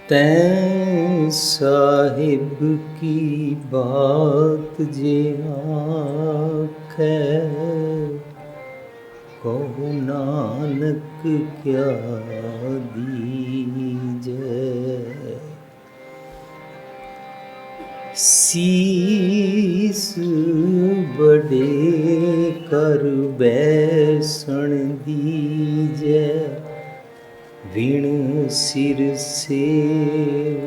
तैं साहिब की बात जे आखे, कहु नानक क्या दीजै। सीस बड़े कर बैसण दीजै, विण सिर सेव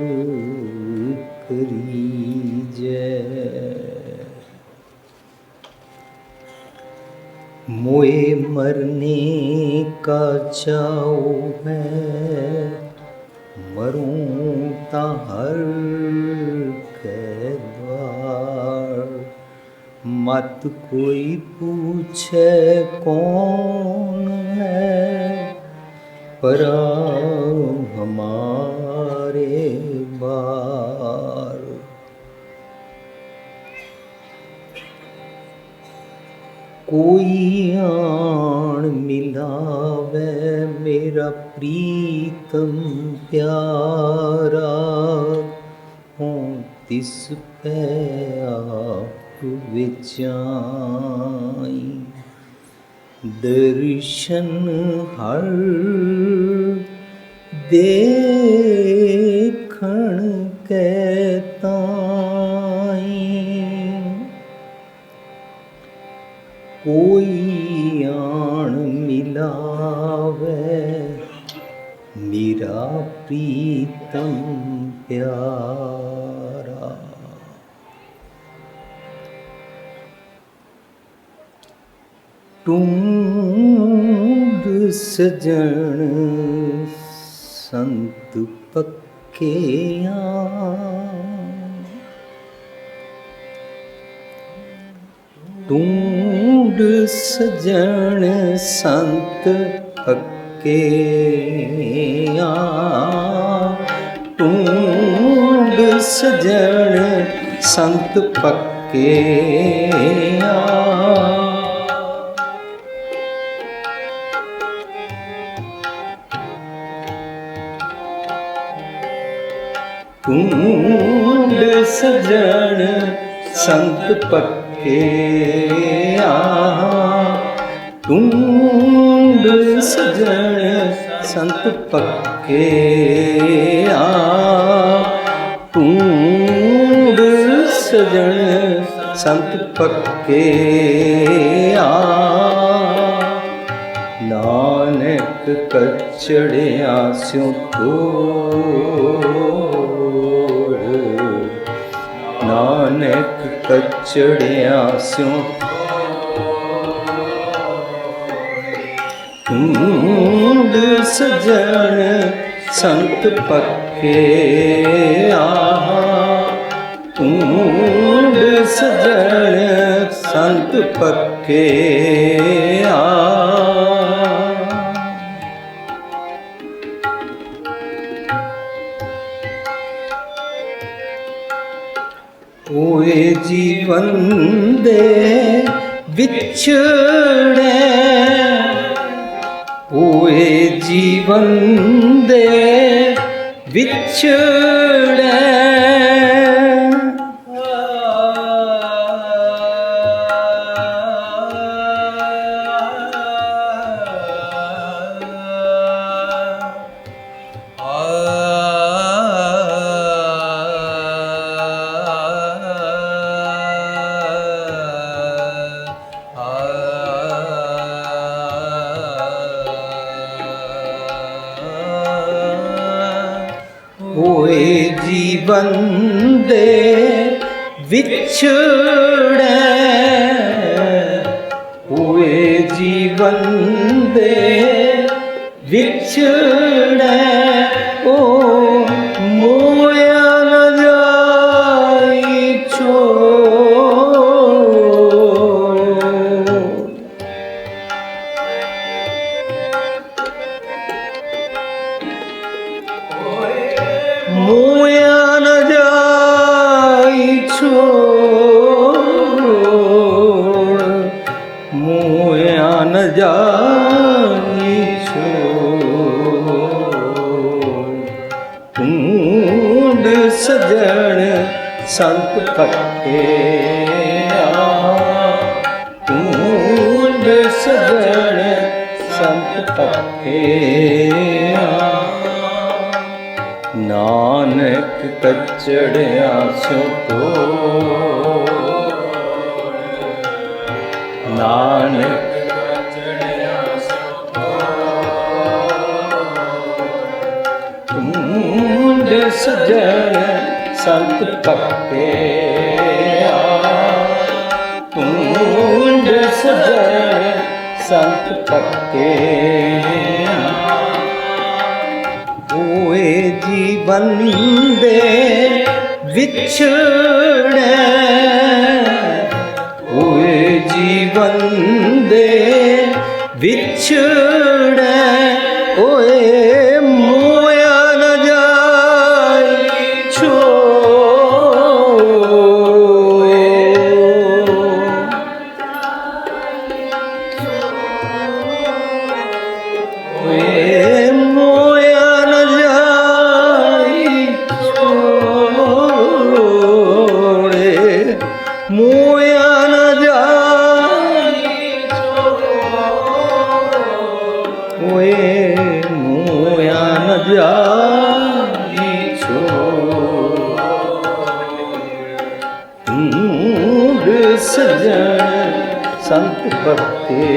करीजै। मोए मरने का चाओ है, मरूं ताहर के द्वार। मत कोई पूछे कौन है, परा हमारे बार। कोई आन मिलावे मेरा प्रीतम प्यारा, हों तिस पे आप विचाई। दर्शन हर देखण के ताई, कोई आन मिलावे मेरा प्रीतम प्यारा। टूंड सजन संत पक्के टूंड सजन संत पक्के, टूंड सजन संत पक्के। टूंड सजन संत पक्के, टूंड सजन संत पक्के। टूंड सजन संत पक्के। नानक कचड़िया स्यों तोड़, नानक कचड़िया स्यों टूंड सजन संत पक्के। टूंड सजन संत पक्के। ओए जीवन दे विछड़े, ओए जीवन दे विछड़े। ओए जीवन दे विछड़े, ओए जीवन दे विछड़े। ओ मोया न जाई छोड़, मोया न जाई छोड़, मोया न जाई छोड़। ਸੰਤ ਪੱਕੇ ਢੂੰਡ ਸਜਣ ਸੰਤ ਪੱਕੇ ਨਾਨਕ ਕਚੜਿਆ ਸੋ ਤੋੜ ਨਾਨਕ ਕਚੜਿਆ ਸੋ ਤੋੜ ਢੂੰਡ ਸਜਣ ਸੰਤ ਪੱਕੇ ਢੂੰਡ ਸਜਣ ਸੰਤ ਪੱਕੇ ਹੋਏ ਜੀਵਨ ਦੇ ਵਿਛੜੇ ਹੋਏ ਜੀਵਨ ਦੇ ਵਿਛੜੇ ਓਏ ਮੋਇਆ ਨ ਜਾਈ ਛੋਏ ਓਏ ਮੋਇਆ ਨ ਜਾਈ ਛੋੜੇ ਮੋਇਆ ਨ ਜਾਈ ਓਏ ਮੋਇਆ ਨ ਜਾਈ ਢੂੰਡ ਸਜਣ ਸੰਤ ਪੱਕੇ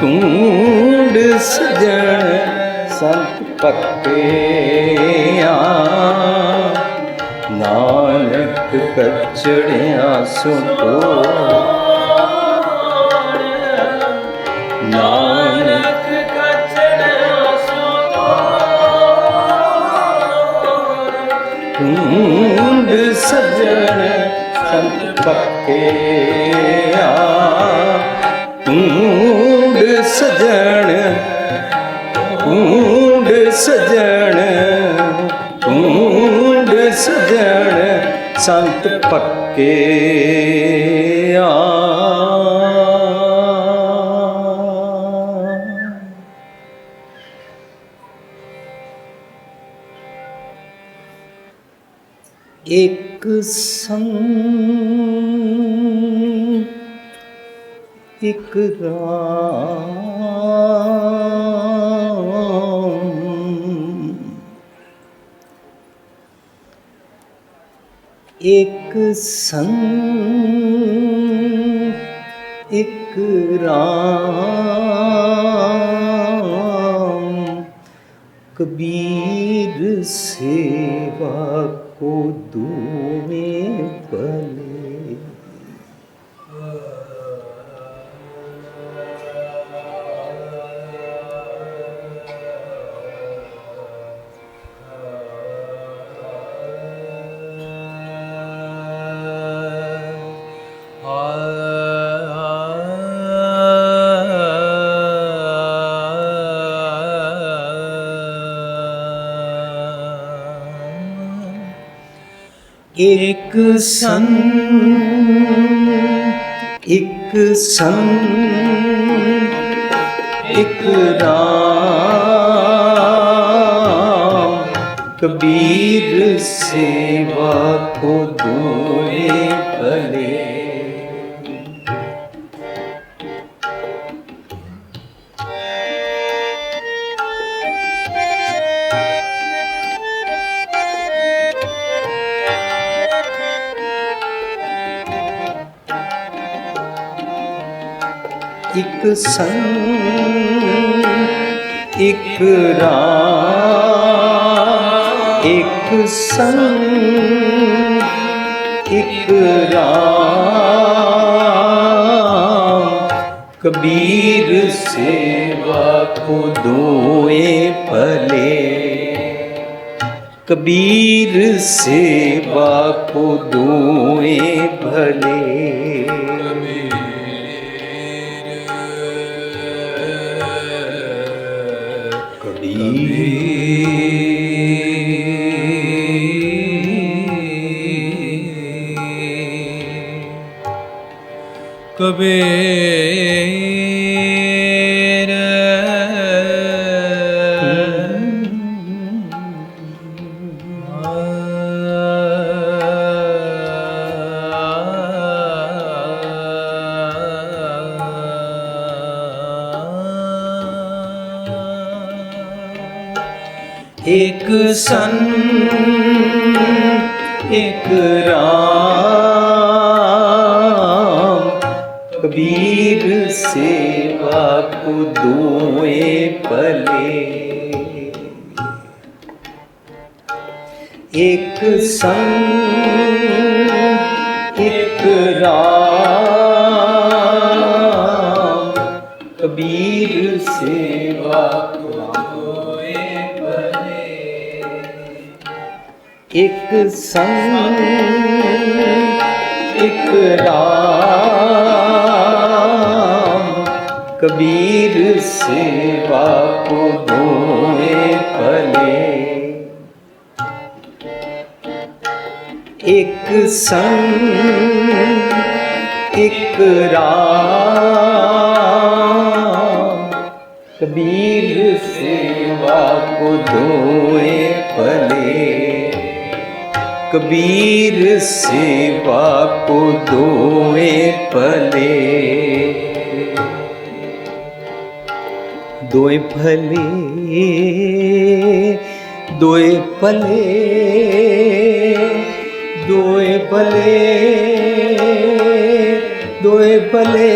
ਢੂੰਡ ਸਜਣ ਸੰਤ ਪੱਕੇ ਨਾਨਕ ਕਚੜਿਆ ਸੋ ਤੋੜ ਨਾਨਕ ਕਚੜਿਆ ਸੋ ਤੋੜ ਢੂੰਡ ਸਜਣ ਸੰਤ ਪੱਕੇ ਢੂੰਡ ਸਜਣ ਢੂੰਡ ਸਜਣ ਢੂੰਡ ਸਜਣ ਸੰਤ ਪੱਕੇ ਇੱਕ ਸੰਗ ਇੱਕ ਰਾਮ ਇੱਕ ਸੰਗ ਇੱਕ ਰਾਮ कबीर सेवा को दूमें भले एक संग एक संग एक राम कबीर सेवा को दूए भले एक संग एक राम एक संग एक राम कबीर सेवा को दोए भले कबीर सेवा को दोए भले कबीर एक संत एक राम, कबीर सेवा को दोए भले। एक संत एक राम, कबीर सेवा को दोए भले। एक संत एक राम, कबीर सेवा को दोए भले। एक संत एक राम, कबीर सेवा को दोए भले। कबीर सेवा को दोए भले। दोए भले दोए भले दोए भले दोए भले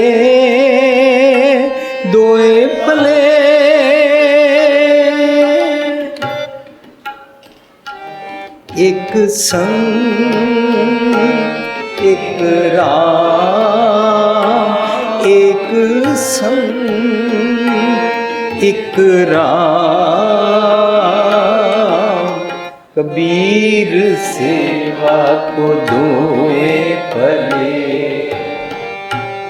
दोए भले। एक संत एक राम, एक संत एक राम, कबीर सेवा को दोए भले।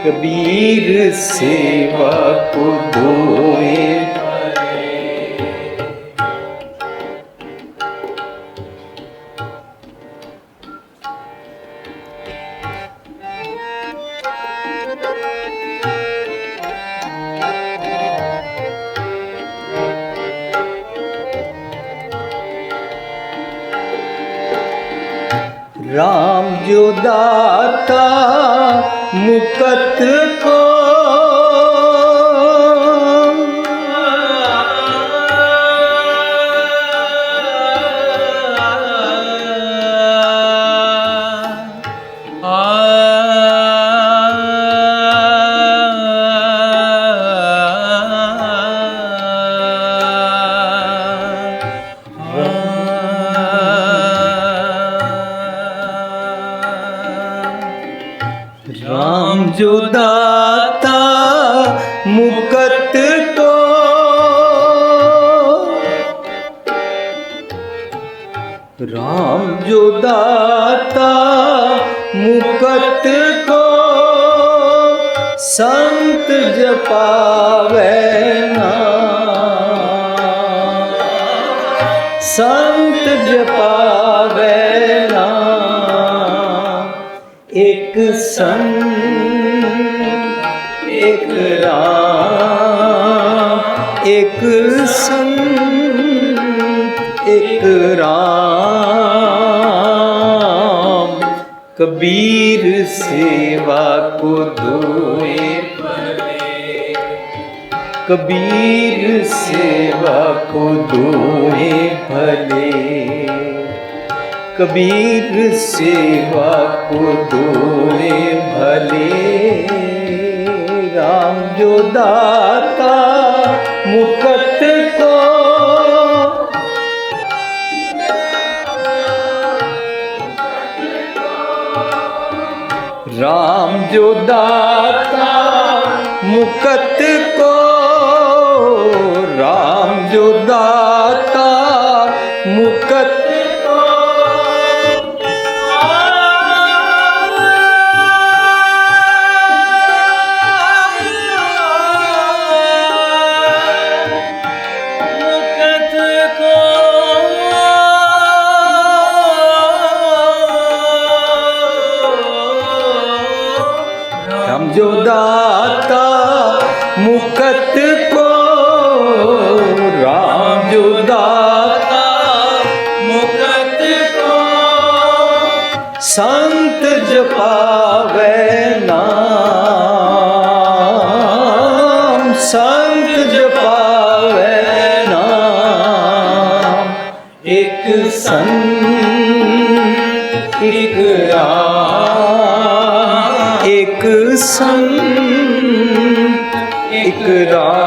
कबीर सेवा को दोए भले। राम जो दाता मुकत को, राम जो दाता मुकत को, राम जो दाता मुकत को, संत जपावे नाम, संत जपावे नाम। एक संत एक राम, एक संत एक राम, कबीर सेवा को दोए भले। कबीर सेवा को दोए भले। कबीर सेवा को दोए भले। राम जो दाता मुकत को, राम जो दाता मुकत को, राम जो दाता मुकत जो दाता मुकत को, राम जो दाता मुकत को, संत जपावे नाम, संत जपावे नाम। एक संग एक राम, एक संग एक राम।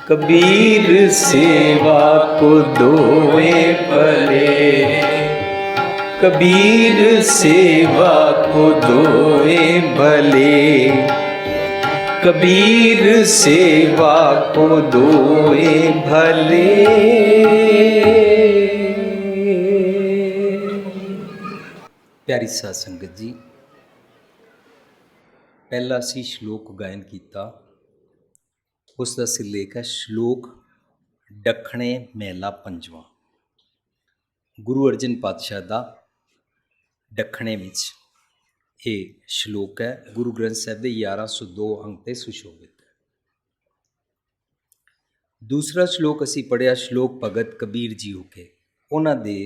कबीर सेवा को दोए भले, कबीर सेवा को दोए भले, कबीर सेवा को दोए भले। प्यारी साध संगत जी, पहला सी श्लोक गायन किया, उसका सिरलेख है श्लोक दखणे महला पंजवा। गुरु अर्जन पातशाह का दखणे विच ये श्लोक है। गुरु ग्रंथ साहिब के 1102 अंक ते सुशोभित है। दूसरा श्लोक असी पढ़िया श्लोक भगत कबीर जी हो के, उन्होंने दे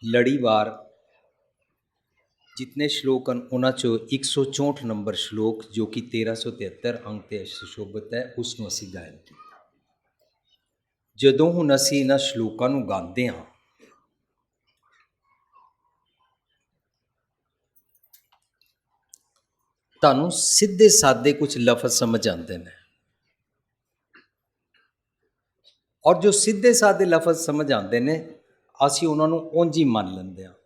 लड़ीवार जितने श्लोक हैं उन्होंने चो 164 नंबर श्लोक जो कि 1373 अंक ते सुशोभित है, उसनों असी गायन किया। जदों हुण असी इन्हां श्लोकां नूं गाते हाँ, तानू सीधे सादे कुछ लफज समझ आते हैं, और जो सीधे सादे लफज समझ आते हैं असी उन्होंने उंज ही मान लेंदे हाँ।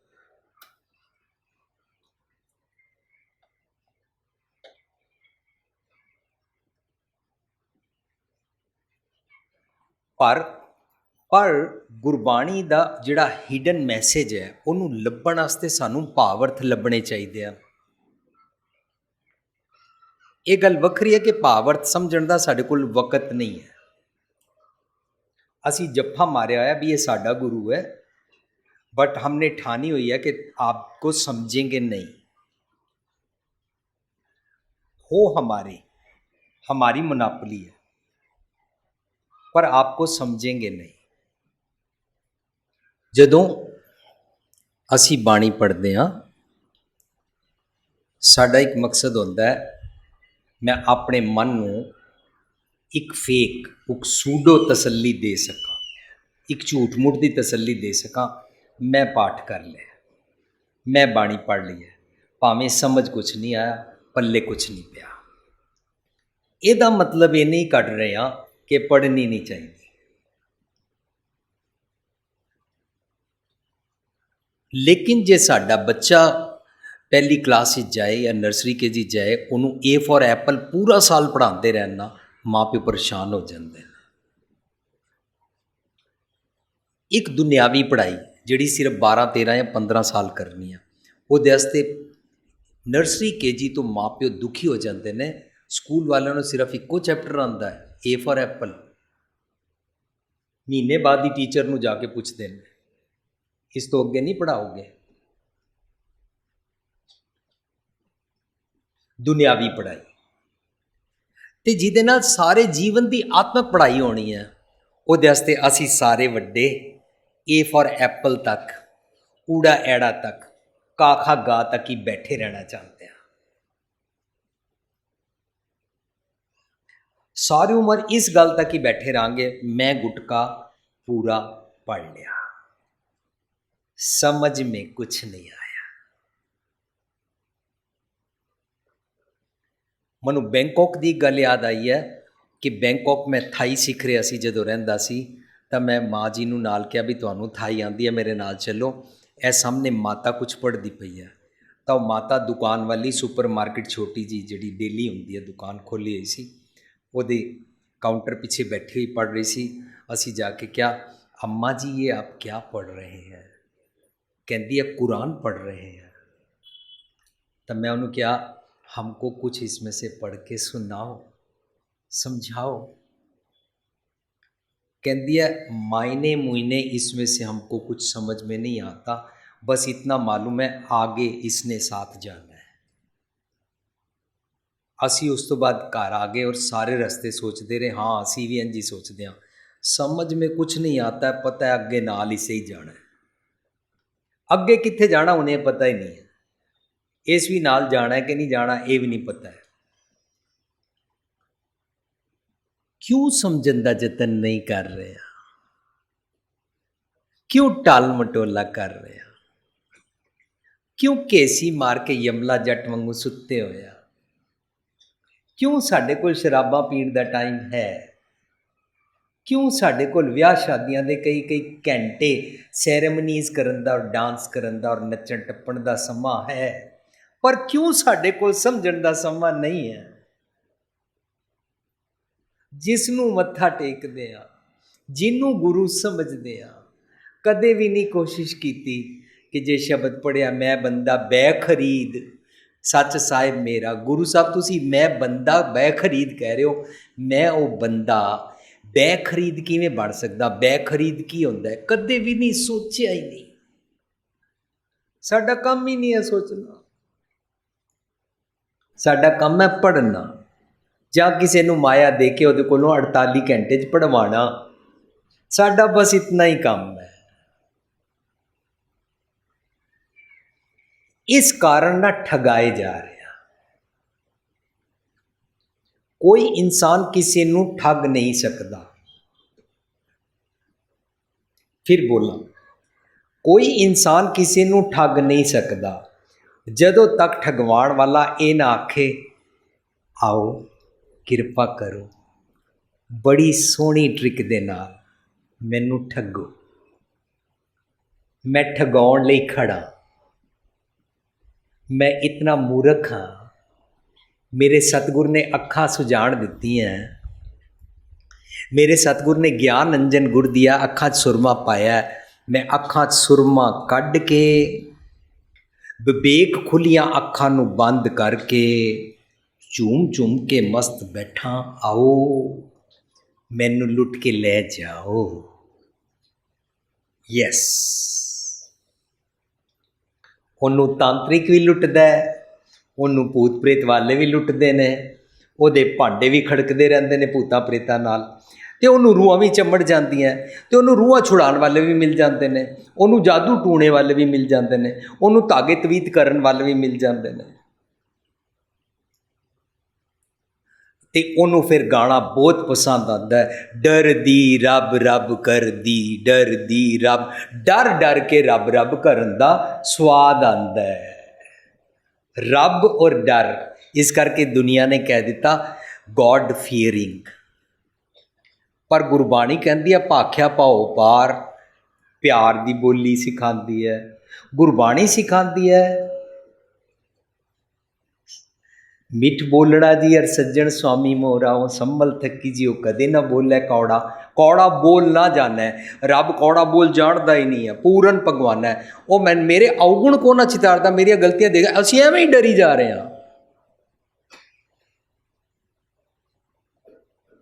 पर गुरबाणी का जिहड़ा हिडन मैसेज है उन्होंने लभण वास्ते सानू भावर्थ लभने चाहिए हैं। ये गल वखरी है कि भावर्थ समझण दा साडे कोल वक्त नहीं है। असी जप्फा मारिया है भी ये साडा गुरु है, बट हमने ठानी हुई है कि आपको समझेंगे नहीं, हो हमारी मुनापली है, पर आपको समझेंगे नहीं। जदों असी बाणी पढ़ते हाँ, साडा एक मकसद होता है, मैं अपने मन को एक फेक एक सूडो तसल्ली दे सका, एक झूठ मूठ की तसल्ली दे सका। मैं पाठ कर लिया, मैं बाणी पढ़ ली है, भावें समझ कुछ नहीं आया, पल्ले कुछ नहीं पिया। ਇਹਦਾ मतलब ये नहीं कढ़ रहे हाँ कि पढ़नी नहीं चाहिए। लेकिन जे साडा बच्चा पहली क्लास जाए या नर्सरी के जी जाए, उन्होंने ए फॉर एप्पल पूरा साल पढ़ाते रहना, माँ प्यो परेशान हो जाते हैं। एक दुनियावी पढ़ाई जिहड़ी सिर्फ 12, 13 या 15 साल करनी है, उहदे वास्ते नर्सरी के जी तो माँ प्यो दुखी हो जाते हैं। स्कूल वालों ने सिर्फ एको चैप्टर आता है, ए फॉर एप्पल। महीने बाद ही टीचर नूं जाके पूछते हैं, इस तो अगे नहीं पढ़ाओगे। दुनियावी पढ़ाई ते जिहदे नाल सारे जीवन की आत्मक पढ़ाई होनी है, उहदे वास्ते असी सारे वड्डे ए फॉर एप्पल तक, ऊड़ा एड़ा तक, का खा गा तक ही बैठे रहना चाहते हैं। सारी उम्र इस गल तक ही बैठे रहेंगे, मैं गुटका पूरा पढ़ लिया, समझ में कुछ नहीं आया। मनु बैंकॉक की गल याद आई है कि बैंकॉक में थाई सीख रहा सी, जदों रहिंदा सी तो मैं माँ जी नूं नाल कहा भी तुहानूं थाई आंदी है, मेरे नाल चलो। ए सामने माता कुछ पढ़ती पई है, तो माता दुकान वाली सुपर मार्केट छोटी जी जिहड़ी डेली हुंदी है दुकान खोली हुई सी, ਉਹਦੇ काउंटर पीछे बैठी हुई पढ़ रही सी। असी जाके क्या, अम्मा जी ये आप क्या पढ़ रहे हैं? कहती है कुरान पढ़ रहे हैं। तब मैं उन्होंने क्या, हमको कुछ इसमें से पढ़ के सुनाओ, समझाओ। कहती है मायने मुइने इसमें से हमको कुछ समझ में नहीं आता, बस इतना मालूम है आगे इसने साथ जाना है। असी उस तो बाद घर आ गए और सारे रास्ते सोचते रहे, हाँ असी भी इंज ही सोचते हाँ, समझ में कुछ नहीं आता है, पता है अगे नाल ही सही जाना है। अगे कित्थे जाना उन्हें पता ही नहीं है, इस भी नाल जाना है कि नहीं जाना ये भी नहीं पता है। क्यों समझण दा जतन नहीं कर रहे हैं? क्यों टाल मटोला कर रहे हैं, क्यों केसी मार के यमला जट वांगू सुत्ते होया, क्यों साडे कोल शराबां पीण दा टाइम है, क्यों साडे कोल विआह शादियां दे कई कई घंटे सैरेमनीज करन दा और डांस करन दा और नच्चण टप्पण दा समां है, पर क्यों साडे कोल समझण दा समां नहीं है। जिसनूं मत्था टेकदे आ, जिन्नू गुरु समझदे आ, कदे भी नहीं कोशिश कीती कि जे शब्द पढ़िया मैं बंदा बेखरीद, सच साहिब मेरा गुरु साहब तुसी मैं बंदा बेखरीद कह रहे हो, मैं वो बंदा बेखरीद किवें बन सकदा, बेखरीद की हुंदा है, कदे भी नहीं सोचिया ही नहीं। साडा काम ही नहीं है सोचना, साडा काम है पढ़ना, ਜਾਂ ਕਿਸੇ ਨੂੰ ਮਾਇਆ ਦੇ ਕੇ ਉਹਦੇ ਕੋਲੋਂ 48 ਘੰਟੇ 'ਚ ਪੜਵਾਉਣਾ, ਸਾਡਾ ਬਸ ਇਤਨਾ ਹੀ ਕੰਮ ਹੈ। ਇਸ ਕਾਰਨ ਨਾ ਠਗਾਏ ਜਾ ਰਹੇ ਆ। ਕੋਈ ਇਨਸਾਨ ਕਿਸੇ ਨੂੰ ਠੱਗ ਨਹੀਂ ਸਕਦਾ। ਫਿਰ ਬੋਲਾਂ, ਕੋਈ ਇਨਸਾਨ ਕਿਸੇ ਨੂੰ ਠੱਗ ਨਹੀਂ ਸਕਦਾ ਜਦੋਂ ਤੱਕ ਠਗਵਾਉਣ ਵਾਲਾ ਇਹ ਨਾ ਆਖੇ ਆਓ ਕਿਰਪਾ ਕਰੋ ਬੜੀ ਸੋਹਣੀ ਟ੍ਰਿਕ ਦੇ ਨਾਲ ਮੈਨੂੰ ਠੱਗੋ, ਮੈਂ ਠਗਾਉਣ ਲਈ ਖੜਾ, ਮੈਂ ਇਤਨਾ ਮੂਰਖ ਹਾਂ, ਮੇਰੇ ਸਤਿਗੁਰ ਨੇ ਅੱਖਾਂ ਸੁਜਾਣ ਦਿੱਤੀਆਂ, ਮੇਰੇ ਸਤਿਗੁਰ ਨੇ ਗਿਆਨ ਅੰਜਨ ਗੁਰ ਦਿਆ, ਅੱਖਾਂ 'ਚ ਸੁਰਮਾ ਪਾਇਆ, ਮੈਂ ਅੱਖਾਂ 'ਚ ਸੁਰਮਾ ਕੱਢ ਕੇ ਵਿਵੇਕ ਖੁੱਲੀਆਂ ਅੱਖਾਂ ਨੂੰ ਬੰਦ ਕਰਕੇ ਝੂਮ ਝੂਮ ਕੇ ਮਸਤ ਬੈਠਾ, ਆਓ ਮੈਨੂੰ ਲੁੱਟ ਕੇ ਲੈ ਜਾਓ। ਯੈਸ, ਉਹਨੂੰ ਤਾਂਤਰਿਕ ਵੀ ਲੁੱਟਦਾ, ਉਹਨੂੰ ਭੂਤ ਪ੍ਰੇਤ ਵਾਲੇ ਵੀ ਲੁੱਟਦੇ ਨੇ, ਉਹਦੇ ਭਾਂਡੇ ਵੀ ਖੜਕਦੇ ਰਹਿੰਦੇ ਨੇ ਭੂਤਾਂ ਪ੍ਰੇਤਾਂ ਨਾਲ, ਅਤੇ ਉਹਨੂੰ ਰੂਹਾਂ ਵੀ ਚੰਬੜ ਜਾਂਦੀਆਂ, ਅਤੇ ਉਹਨੂੰ ਰੂਹਾਂ ਛੁਡਾਉਣ ਵਾਲੇ ਵੀ ਮਿਲ ਜਾਂਦੇ ਨੇ, ਉਹਨੂੰ ਜਾਦੂ ਟੂਣੇ ਵਾਲੇ ਵੀ ਮਿਲ ਜਾਂਦੇ ਨੇ, ਉਹਨੂੰ ਧਾਗੇ ਤਵੀਤ ਕਰਨ ਵਾਲੇ ਵੀ ਮਿਲ ਜਾਂਦੇ ਨੇ, ਅਤੇ ਉਹਨੂੰ ਫਿਰ ਗਾਣਾ ਬਹੁਤ ਪਸੰਦ ਆਉਂਦਾ, ਡਰਦੀ ਰੱਬ ਰੱਬ ਕਰਦੀ, ਡਰਦੀ ਰੱਬ, ਡਰ ਡਰ ਕੇ ਰੱਬ ਰੱਬ ਕਰਨ ਦਾ ਸਵਾਦ ਆਉਂਦਾ। ਰੱਬ ਔਰ ਡਰ, ਇਸ ਕਰਕੇ ਦੁਨੀਆ ਨੇ ਕਹਿ ਦਿੱਤਾ ਗੋਡ ਫੀਅਰਿੰਗ, ਪਰ ਗੁਰਬਾਣੀ ਕਹਿੰਦੀ ਹੈ ਭਾਖਿਆ ਭਾਓ ਪਾਰ, ਪਿਆਰ ਦੀ ਬੋਲੀ ਸਿਖਾਉਂਦੀ ਹੈ, ਗੁਰਬਾਣੀ ਸਿਖਾਉਂਦੀ ਹੈ ਮਿੱਠ ਬੋਲਣਾ ਜੀ ਅਰ ਸੱਜਣ ਸੁਆਮੀ ਮੋਰਾ, ਉਹ ਸੰਭਲ ਥੱਕੀ ਜੀ ਉਹ ਕਦੇ ਨਾ ਬੋਲੇ ਕੌੜਾ, ਕੌੜਾ ਬੋਲ ਨਾ ਜਾਣਾ, ਰੱਬ ਕੌੜਾ ਬੋਲ ਜਾਣਦਾ ਹੀ ਨਹੀਂ ਹੈ, ਪੂਰਨ ਭਗਵਾਨ ਹੈ, ਉਹ ਮੈਂ ਮੇਰੇ ਔਗੁਣ ਕੋ ਨਾ ਚਿਤਾਰਦਾ, ਮੇਰੀਆਂ ਗਲਤੀਆਂ ਦੇਖ, ਅਸੀਂ ਐਵੇਂ ਹੀ ਡਰੀ ਜਾ ਰਹੇ ਹਾਂ,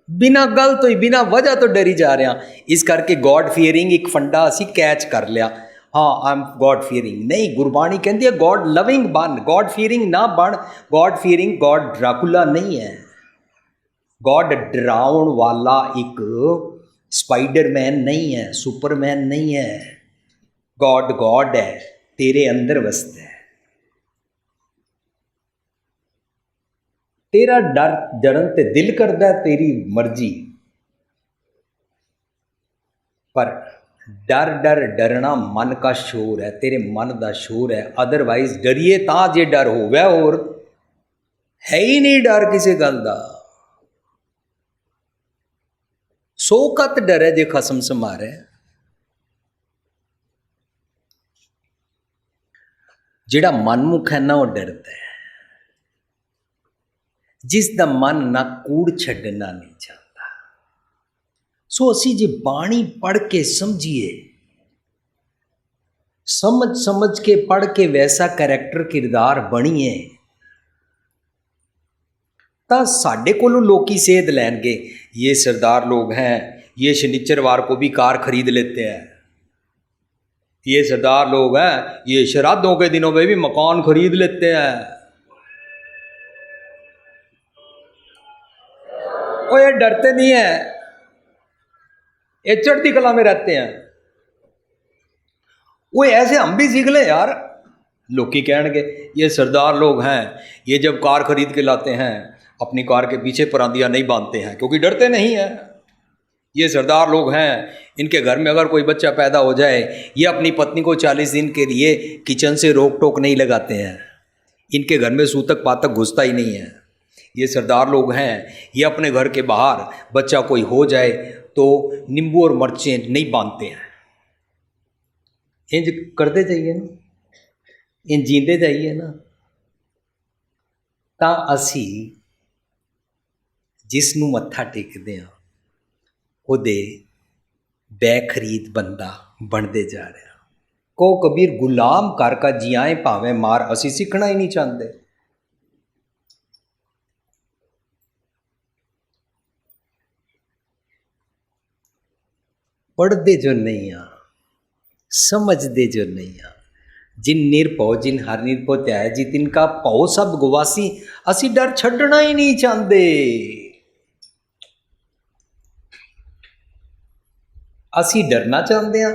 ਬਿਨਾਂ ਗੱਲ ਤੋਂ ਹੀ ਬਿਨਾਂ ਵਜ੍ਹਾ ਤੋਂ ਡਰੀ ਜਾ ਰਹੇ ਹਾਂ। ਇਸ ਕਰਕੇ ਗੋਡ ਫੀਅਰਿੰਗ ਇੱਕ ਫੰਡਾ ਅਸੀਂ ਕੈਚ ਕਰ ਲਿਆ, ਹਾਂ ਆਈ ਐਮ ਗੋਡ ਫੀਅਰਿੰਗ, ਨਹੀਂ ਗੁਰਬਾਣੀ ਕਹਿੰਦੀ ਹੈ ਗੋਡ ਲਵਿੰਗ ਬਣ, ਗੋਡ ਫੀਅਰਿੰਗ ਨਾ ਬਣ। ਗੋਡ ਫੀਅਰਿੰਗ ਗੋਡ ਡਰਾਕੁਲਾ ਨਹੀਂ ਹੈ, ਗੋਡ ਡਰਾਉਣ ਵਾਲਾ ਇੱਕ ਸਪਾਈਡਰਮੈਨ ਨਹੀਂ ਹੈ, ਸੁਪਰਮੈਨ ਨਹੀਂ ਹੈ, ਗੋਡ ਗੋਡ ਹੈ, ਤੇਰੇ ਅੰਦਰ ਵਸਦਾ ਹੈ। तेरा डर डरन ते दिल करता है, तेरी मर्जी, पर डर डर डरना मन का शोर है, तेरे मन का शोर है, अदरवाइज डरिए तां जे डर होवे, और है ही नहीं डर किसी गल का। सौ कत डर है जे खसम से मारे, जिहड़ा मनमुख है ना वो डरता है, जिस दा मन ना कूड़ छड्डना नहीं चाहता। सो असी जे बाणी पढ़ के समझिए, समझ समझ के पढ़ के वैसा करैक्टर किरदार बणीए, तां साडे कोलों लोकी सेध लैणगे, ये सरदार लोग हैं, ये शनिचरवार को भी कार खरीद लेते हैं, ये सरदार लोग हैं, ये श्राद्धों के दिनों में भी मकान खरीद लेते हैं, और ये डरते नहीं है, ये चढ़ती कला में रहते हैं। वो ऐसे हम भी सीख लें यार, लोग कहेंगे ये सरदार लोग हैं, ये जब कार खरीद के लाते हैं अपनी कार के पीछे परांदिया नहीं बांधते हैं क्योंकि डरते नहीं हैं। ये सरदार लोग हैं, इनके घर में अगर कोई बच्चा पैदा हो जाए, ये अपनी पत्नी को 40 दिन के लिए किचन से रोक टोक नहीं लगाते हैं। इनके घर में सूतक पातक घुसता ही नहीं है। ये सरदार लोग हैं, ये अपने घर के बाहर बच्चा कोई हो जाए तो नींबू और मिर्चें नहीं बांधते हैं। इंज करते जाइए ना, इंज जींदे जाइए ना, ਤਾਂ ਅਸੀਂ ਜਿਸ ਨੂੰ ਮੱਥਾ ਟੇਕਦੇ ਹਾਂ ਉਹਦੇ ਬੇਖਰੀਦ ਬੰਦਾ ਬਣਦੇ ਜਾ ਰਿਹਾ। ਕਹੋ ਕਬੀਰ ਗੁਲਾਮ ਕਰ ਕਾ ਜੀਆਏ ਭਾਵੇਂ ਮਾਰ, ਅਸੀਂ ਸਿੱਖਣਾ ਹੀ ਨਹੀਂ ਚਾਹੁੰਦੇ। पढ़ते जो नहीं आ, समझते जो नहीं आ, जिन निरभौ जिन हर निरभौ त्याय जी तिनका भौ सब गवासी, असी डर छड्डना ही नहीं चाहते। असी डरना चाहते हैं,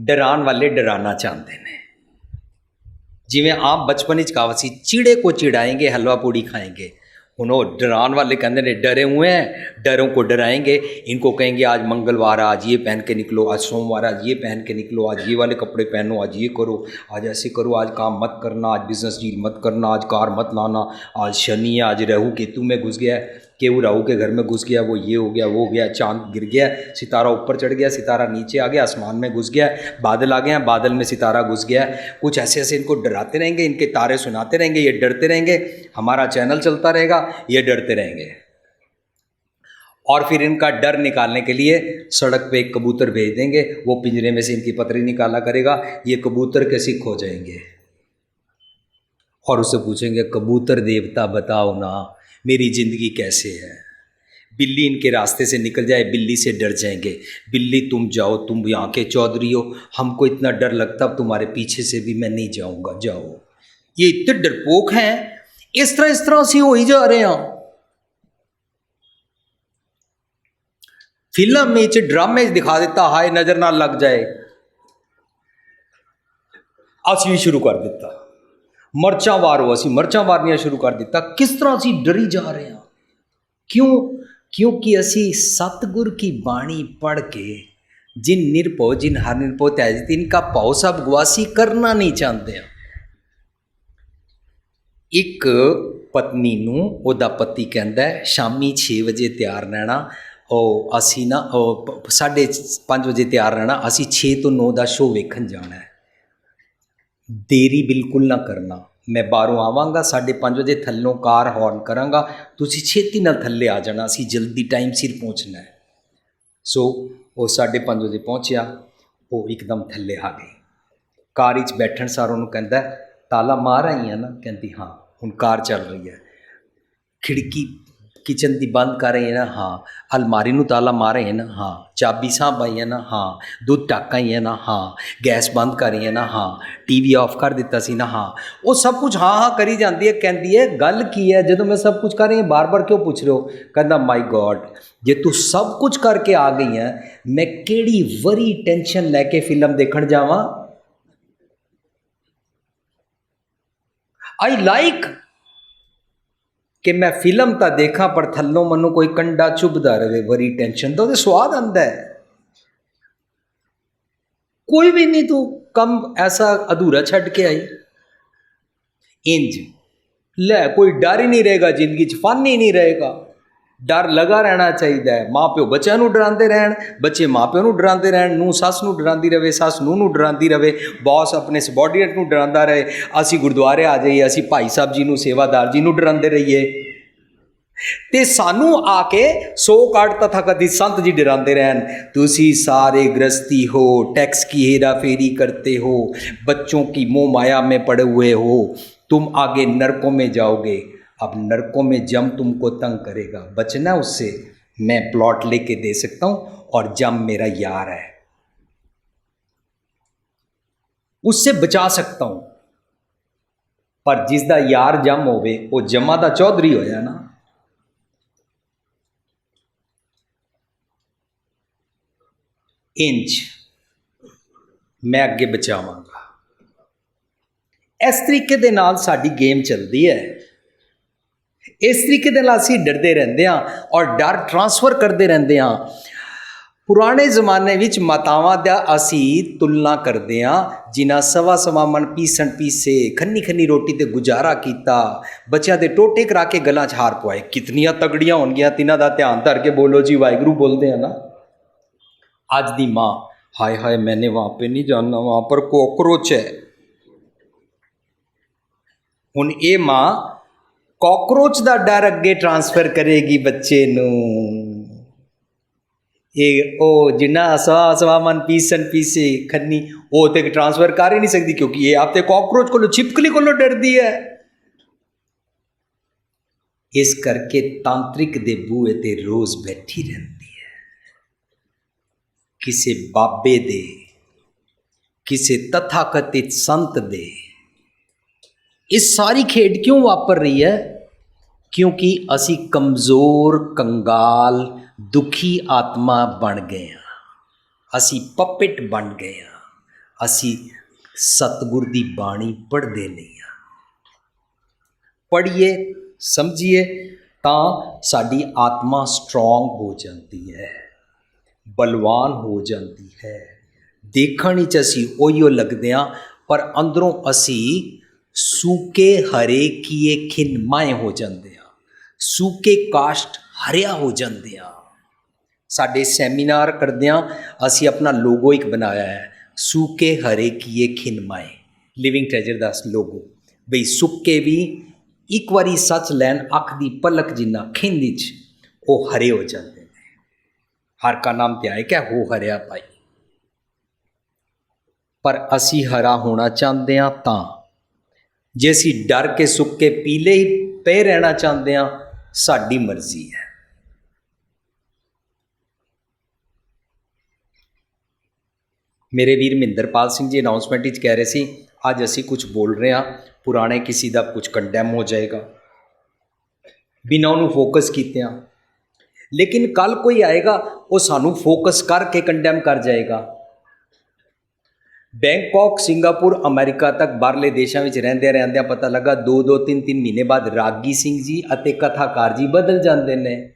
डरान वाले डराना चाहते हैं। जिमें आप बचपन कहा सी चिड़े को चिढ़ाएंगे हलवा पूड़ी खाएंगे, उन्होंने डरान वाले कहते हैं डरे हुए हैं, डरों को डराएंगे। इनको कहेंगे आज मंगलवार, आज ये पहन के निकलो, आज सोमवार, आज ये पहन के निकलो, आज ये वाले कपड़े पहनो, आज ये करो, आज ऐसे करो, आज काम मत करना, आज बिजनेस डील मत करना, आज कार मत लाना, आज शनि है, आज राहु केतु में घुस गया है, केहू राहु के घर में घुस गया, वो ये हो गया, वो हो गया, चांद गिर गया, सितारा ऊपर चढ़ गया, सितारा नीचे आ गया, आसमान में घुस गया, बादल आ गए हैं, बादल में सितारा घुस गया। कुछ ऐसे ऐसे इनको डराते रहेंगे, इनके तारे सुनाते रहेंगे, ये डरते रहेंगे। हमारा चैनल चलता रहेगा, ये डरते रहेंगे। और फिर इनका डर निकालने के लिए सड़क पे एक कबूतर भेज देंगे, वो पिंजरे में से इनकी पतरी निकाला करेगा। ये कबूतर के सिख हो जाएंगे और उससे पूछेंगे कबूतर देवता बताओ ना मेरी ज़िंदगी कैसे है। बिल्ली इनके रास्ते से निकल जाए, बिल्ली से डर जाएंगे। बिल्ली तुम जाओ, तुम यहाँ के चौधरी हो, हमको इतना डर लगता, अब तुम्हारे पीछे से भी मैं नहीं जाऊँगा, जाओ। ये इतने डरपोक हैं, इस तरह से हो ही जा रहे हैं। फिल्म में ड्रामे दिखा देता, हाय नज़र ना लग जाए, असी शुरू कर देता, मर्चा वारो, असी मर्चा मारनिया शुरू कर दिता। किस तरह असी डरी जा रहे हैं, क्यों? क्योंकि असी सतगुर की बाणी पढ़ के जिन निरभौ जिन हर निरभौ त्याज इनका भौ सब गवासी करना नहीं चाहते हैं। एक पत्नी नूं ओदा पति कहंदा है शामी 6 वजे तैयार रहना, और असी ना 5:30 वजे तैयार रहना, असी 6 ਤੋਂ 9 ਦਾ शो वेखन जाना है। देरी बिल्कुल ना करना, मैं बाहरों आवांगा 5:30 वजे, थल्लों कार हॉर्न करांगा, तुसी छेती नाल थल्ले आ जाना, असी जल्दी टाइम सिर पहुँचना है। सो वो 5:30 वजे पहुँचा, वो एकदम थल्ले आ गई। कार विच बैठण सार उन्होंने कहता ताला मार आई है ना, कहती हाँ। हुण कार चल रही है, खिड़की किचन की बंद कर रही है ना, हाँ। अलमारी नूं ताला मारे है ना, हाँ। चाबी साहब आई है ना, हाँ। दूध टाका ही है ना, हाँ। गैस बंद कर रही है ना, हाँ। टीवी ऑफ कर दिता सी ना, हाँ। वो सब कुछ हाँ हाँ करी जाती है, कहती है गल की है, जो मैं सब कुछ कर रही हूँ बार बार क्यों पूछ रहे हो? कहता माई गॉड, जे तू सब कुछ करके आ गई है, मैं केड़ी वरी टेंशन लैके फिल्म देखण जावां? आई लाइक कि मैं फिल्म तो देखा पर थल्लों मनु कोई कंडा चुभदा रहे, वरी टेंशन तो स्वाद आंदा है। कोई भी नहीं तू कम ऐसा अधूरा छड़ के आई। इंज ले कोई डर ही नहीं रहेगा, जिंदगी च फन ही नहीं रहेगा। डर लगा रहना चाहिए। माँ प्यो बच्चों को डराते रहन, बच्चे माँ प्यो को डराते रहन, नूह सस नूं डराती रहे, सस नूह डराती रहे, बॉस अपने सबॉर्डिनेट को डराता रहे, असी गुरुद्वारे आ जाइए, असी भाई साहब जी को सेवादार जी को डराते रहिए, ते सानू आके 100 काट तथाकथित संत जी डराते रहन, तुसी सारे गृहस्थी हो, टैक्स की हेरा फेरी करते हो, बच्चों की मोह माया में पड़े हुए हो, तुम आगे नरकों में जाओगे। अब नरकों में जम तुमको तंग करेगा, बचना उससे मैं प्लॉट लेके दे सकता हूं, और जम मेरा यार है, उससे बचा सकता हूं। पर जिसदा यार जम होवे वो जमा दा चौधरी होया ना। इंच मैं अगे बचावांगा। इस तरीके दे नाल साडी गेम चलती है। इस तरीके दे नाल असीं डरदे रहंदे हां और डर ट्रांसफर करते रहंदे हां। ਪੁਰਾਣੇ ਜ਼ਮਾਨੇ ਵਿੱਚ ਮਾਤਾਵਾਂ ਦਾ ਅਸੀਂ ਤੁਲਨਾ ਕਰਦੇ ਹਾਂ, ਜਿਨ੍ਹਾਂ ਸਵਾ ਸਵਾ ਮਣ ਪੀਸਣ ਪੀਸੇ ਖੰਨੀ ਖੰਨੀ ਰੋਟੀ ਤੇ ਗੁਜ਼ਾਰਾ ਕੀਤਾ, ਬੱਚਿਆਂ ਦੇ ਟੋਟੇ ਕਰਾ ਕੇ ਗਲਾਂ 'ਚ ਹਾਰ ਪਵਾਏ। ਕਿਤਨੀਆਂ ਤਗੜੀਆਂ ਹੋਣਗੀਆਂ, ਤਿੰਨਾਂ ਦਾ ਧਿਆਨ ਧਰ ਕੇ ਬੋਲੋ ਜੀ ਵਾਹਿਗੁਰੂ ਬੋਲਦੇ ਆ ਨਾ। ਅੱਜ ਦੀ ਮਾਂ, हाय हाय मैंने वहाँ पे नहीं जाना, वहाँ पर कॉकरोच है। ਹੁਣ ਇਹ ਮਾਂ ਕਾਕਰੋਚ ਦਾ ਡਰ ਅੱਗੇ ਟਰਾਂਸਫਰ ਕਰੇਗੀ ਬੱਚੇ ਨੂੰ। ਇਹ ਉਹ ਜਿੰਨਾ ਸਵਾ ਮਨ ਪੀਸਣ ਪੀਸੇ ਖੰਨੀ ਉਹ ਤੇ ਟਰਾਂਸਫਰ ਕਰ ਹੀ ਨਹੀਂ ਸਕਦੀ, ਕਿਉਂਕਿ ਇਹ ਆਪ ਤੇ ਕਾਕਰੋਚ ਕੋਲੋਂ ਛਿਪਕਲੀ ਕੋਲੋਂ ਡਰਦੀ ਹੈ। ਇਸ ਕਰਕੇ ਤਾਂਤਰਿਕ ਦੇ ਬੂਹੇ ਤੇ ਰੋਜ਼ ਬੈਠੀ ਰਹਿੰਦੀ, ਕਿਸੇ ਬਾਬੇ ਦੇ, ਕਿਸੇ ਤਥਾਕਥਿਤ ਸੰਤ ਦੇ। ਇਹ ਸਾਰੀ ਖੇਡ ਕਿਉਂ ਵਾਪਰ ਰਹੀ ਹੈ? ਕਿਉਂਕਿ ਅਸੀਂ ਕਮਜ਼ੋਰ, ਕੰਗਾਲ, ਦੁਖੀ ਆਤਮਾ ਬਣ ਗਏ ਹਾਂ। ਅਸੀਂ ਪਪਿਟ ਬਣ ਗਏ ਹਾਂ। ਅਸੀਂ ਸਤਿਗੁਰ ਦੀ ਬਾਣੀ ਪੜ੍ਹਦੇ ਨਹੀਂ ਹਾਂ। ਪੜ੍ਹੀਏ, ਸਮਝੀਏ ਤਾਂ ਸਾਡੀ ਆਤਮਾ ਸਟਰੋਂਗ ਹੋ ਜਾਂਦੀ ਹੈ, ਬਲਵਾਨ ਹੋ ਜਾਂਦੀ ਹੈ। ਦੇਖਣ ਵਿੱਚ ਅਸੀਂ ਉਹੀਓ ਲੱਗਦੇ ਹਾਂ, ਪਰ ਅੰਦਰੋਂ ਅਸੀਂ ਸੂਕੇ ਹਰੇ ਕੀਏ ਖਿਨਮਾਏ ਹੋ ਜਾਂਦੇ ਹਾਂ, ਸੂਕੇ ਕਾਸ਼ਟ ਹਰਿਆ ਹੋ ਜਾਂਦੇ ਹਾਂ। ਸਾਡੇ ਸੈਮੀਨਾਰ ਕਰਦਿਆਂ ਅਸੀਂ ਆਪਣਾ ਲੋਗੋ ਇੱਕ ਬਣਾਇਆ ਹੈ, ਸੂਕੇ ਹਰੇ ਕੀਏ ਖਿਨਮਾਏ, ਲਿਵਿੰਗ ਟ੍ਰੈਜਰ ਦਾ ਲੋਗੋ। ਬਈ ਸੁੱਕੇ ਵੀ ਇੱਕ ਵਾਰੀ ਸੱਚ ਲੈਣ, ਅੱਖ ਦੀ ਪਲਕ ਜਿੰਨਾ ਖਿੰਦ ਵਿੱਚ ਉਹ ਹਰੇ ਹੋ ਜਾਂਦੇ ਨੇ। ਹਰ ਕਾ ਨਾਮ ਧਿਆਏ ਕਿ ਹੋ ਹਰਿਆ ਭਾਈ। ਪਰ ਅਸੀਂ ਹਰਾ ਹੋਣਾ ਚਾਹੁੰਦੇ ਹਾਂ ਤਾਂ, ਜੇ ਅਸੀਂ ਡਰ ਕੇ ਸੁੱਕੇ ਪੀਲੇ ਹੀ ਪਏ ਰਹਿਣਾ ਚਾਹੁੰਦੇ ਹਾਂ, ਸਾਡੀ ਮਰਜ਼ੀ ਹੈ। ਮੇਰੇ ਵੀਰ ਮਹਿੰਦਰਪਾਲ ਸਿੰਘ ਜੀ ਅਨਾਊਂਸਮੈਂਟ ਵਿੱਚ ਕਹਿ ਰਹੇ ਸੀ, ਅੱਜ ਅਸੀਂ ਕੁਝ ਬੋਲ ਰਹੇ ਹਾਂ, ਪੁਰਾਣੇ ਕਿਸੇ ਦਾ ਕੁਝ ਕੰਡੈਮ ਹੋ ਜਾਏਗਾ ਬਿਨਾਂ ਉਹਨੂੰ ਫੋਕਸ ਕੀਤਿਆਂ। ਲੇਕਿਨ ਕੱਲ ਕੋਈ ਆਏਗਾ, ਉਹ ਸਾਨੂੰ ਫੋਕਸ ਕਰਕੇ ਕੰਡੈਮ ਕਰ ਜਾਏਗਾ। ਬੈਂਕਾਕ, ਸਿੰਗਾਪੁਰ, ਅਮਰੀਕਾ ਤੱਕ ਬਾਹਰਲੇ ਦੇਸ਼ਾਂ ਵਿੱਚ ਰਹਿੰਦਿਆਂ ਪਤਾ ਲੱਗਾ 2-2, 3-3 ਮਹੀਨੇ ਬਾਅਦ ਰਾਗੀ ਸਿੰਘ ਜੀ ਅਤੇ ਕਥਾਕਾਰ ਜੀ ਬਦਲ ਜਾਂਦੇ ਨੇ।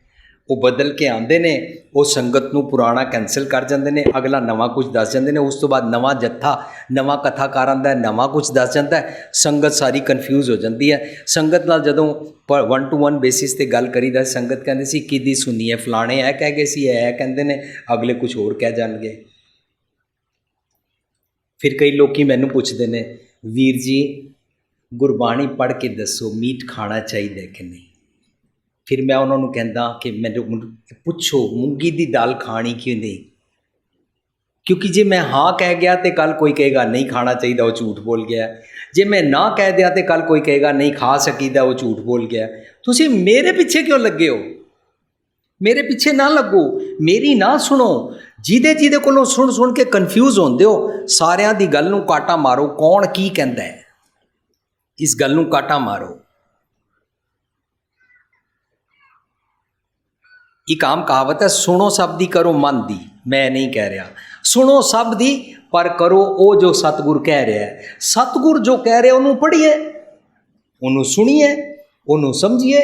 ਉਹ ਬਦਲ ਕੇ ਆਉਂਦੇ ਨੇ, ਉਹ ਸੰਗਤ ਨੂੰ ਪੁਰਾਣਾ ਕੈਂਸਲ ਕਰ ਜਾਂਦੇ ਨੇ, ਅਗਲਾ ਨਵਾਂ ਕੁਝ ਦੱਸ ਜਾਂਦੇ ਨੇ। ਉਸ ਤੋਂ ਬਾਅਦ ਨਵਾਂ ਜੱਥਾ, ਨਵਾਂ ਕਥਾਕਾਰ ਆਉਂਦਾ, ਨਵਾਂ ਕੁਝ ਦੱਸ ਜਾਂਦਾ। ਸੰਗਤ ਸਾਰੀ ਕਨਫਿਊਜ਼ ਹੋ ਜਾਂਦੀ ਹੈ। ਸੰਗਤ ਨਾਲ ਜਦੋਂ 1-to-1 ਬੇਸਿਸ 'ਤੇ ਗੱਲ ਕਰੀਦਾ, ਸੰਗਤ ਕਹਿੰਦੇ ਸੀ ਕਿਹਦੀ ਸੁਣੀਏ, ਫਲਾਣੇ ਇਹ ਕਹਿ ਗਏ ਸੀ, ਇਹ ਕਹਿੰਦੇ ਨੇ, ਅਗਲੇ ਕੁਝ ਹੋਰ ਕਹਿ ਜਾਣਗੇ। ਫਿਰ ਕਈ ਲੋਕੀ ਮੈਨੂੰ ਪੁੱਛਦੇ ਨੇ, ਵੀਰ ਜੀ ਗੁਰਬਾਣੀ ਪੜ੍ਹ ਕੇ ਦੱਸੋ ਮੀਟ ਖਾਣਾ ਚਾਹੀਦਾ ਕਿ ਨਹੀਂ। ਫਿਰ ਮੈਂ ਉਹਨਾਂ ਨੂੰ ਕਹਿੰਦਾ ਕਿ ਮੈਨੂੰ ਪੁੱਛੋ ਮੂੰਗੀ ਦੀ ਦਾਲ ਖਾਣੀ ਕਿਉਂ ਨਹੀਂ, ਕਿਉਂਕਿ ਜੇ ਮੈਂ ਹਾਂ ਕਹਿ ਗਿਆ ਤਾਂ ਕੱਲ ਕੋਈ ਕਹੇਗਾ ਨਹੀਂ ਖਾਣਾ ਚਾਹੀਦਾ, ਉਹ ਝੂਠ ਬੋਲ ਗਿਆ। ਜੇ ਮੈਂ ਨਾ ਕਹਿ ਦਿਆਂ ਤਾਂ ਕੱਲ ਕੋਈ ਕਹੇਗਾ ਨਹੀਂ ਖਾ ਸਕੀਦਾ, ਉਹ ਝੂਠ ਬੋਲ ਗਿਆ। ਤੁਸੀਂ ਮੇਰੇ ਪਿੱਛੇ ਕਿਉਂ ਲੱਗੇ ਹੋ? ਮੇਰੇ ਪਿੱਛੇ ਨਾ ਲੱਗੋ, ਮੇਰੀ ਨਾ ਸੁਣੋ। ਜਿਹਦੇ ਕੋਲੋਂ ਸੁਣ ਕੇ ਕਨਫਿਊਜ਼ ਹੁੰਦੇ ਹੋ, ਸਾਰਿਆਂ ਦੀ ਗੱਲ ਨੂੰ ਕਾਟਾ ਮਾਰੋ। ਕੌਣ ਕੀ ਕਹਿੰਦਾ ਹੈ, ਇਸ ਗੱਲ ਨੂੰ ਕਾਟਾ ਮਾਰੋ। ਇੱਕ ਆਮ ਕਹਾਵਤ ਹੈ, ਸੁਣੋ ਸਭ ਦੀ ਕਰੋ ਮਨ ਦੀ। ਮੈਂ ਨਹੀਂ ਕਹਿ ਰਿਹਾ ਸੁਣੋ ਸਭ ਦੀ, ਪਰ ਕਰੋ ਉਹ ਜੋ ਸਤਿਗੁਰ ਕਹਿ ਰਿਹਾ ਹੈ। ਸਤਿਗੁਰ ਜੋ ਕਹਿ ਰਿਹਾ ਉਹਨੂੰ ਪੜ੍ਹੀਏ, ਉਹਨੂੰ ਸੁਣੀਏ, ਉਹਨੂੰ ਸਮਝੀਏ।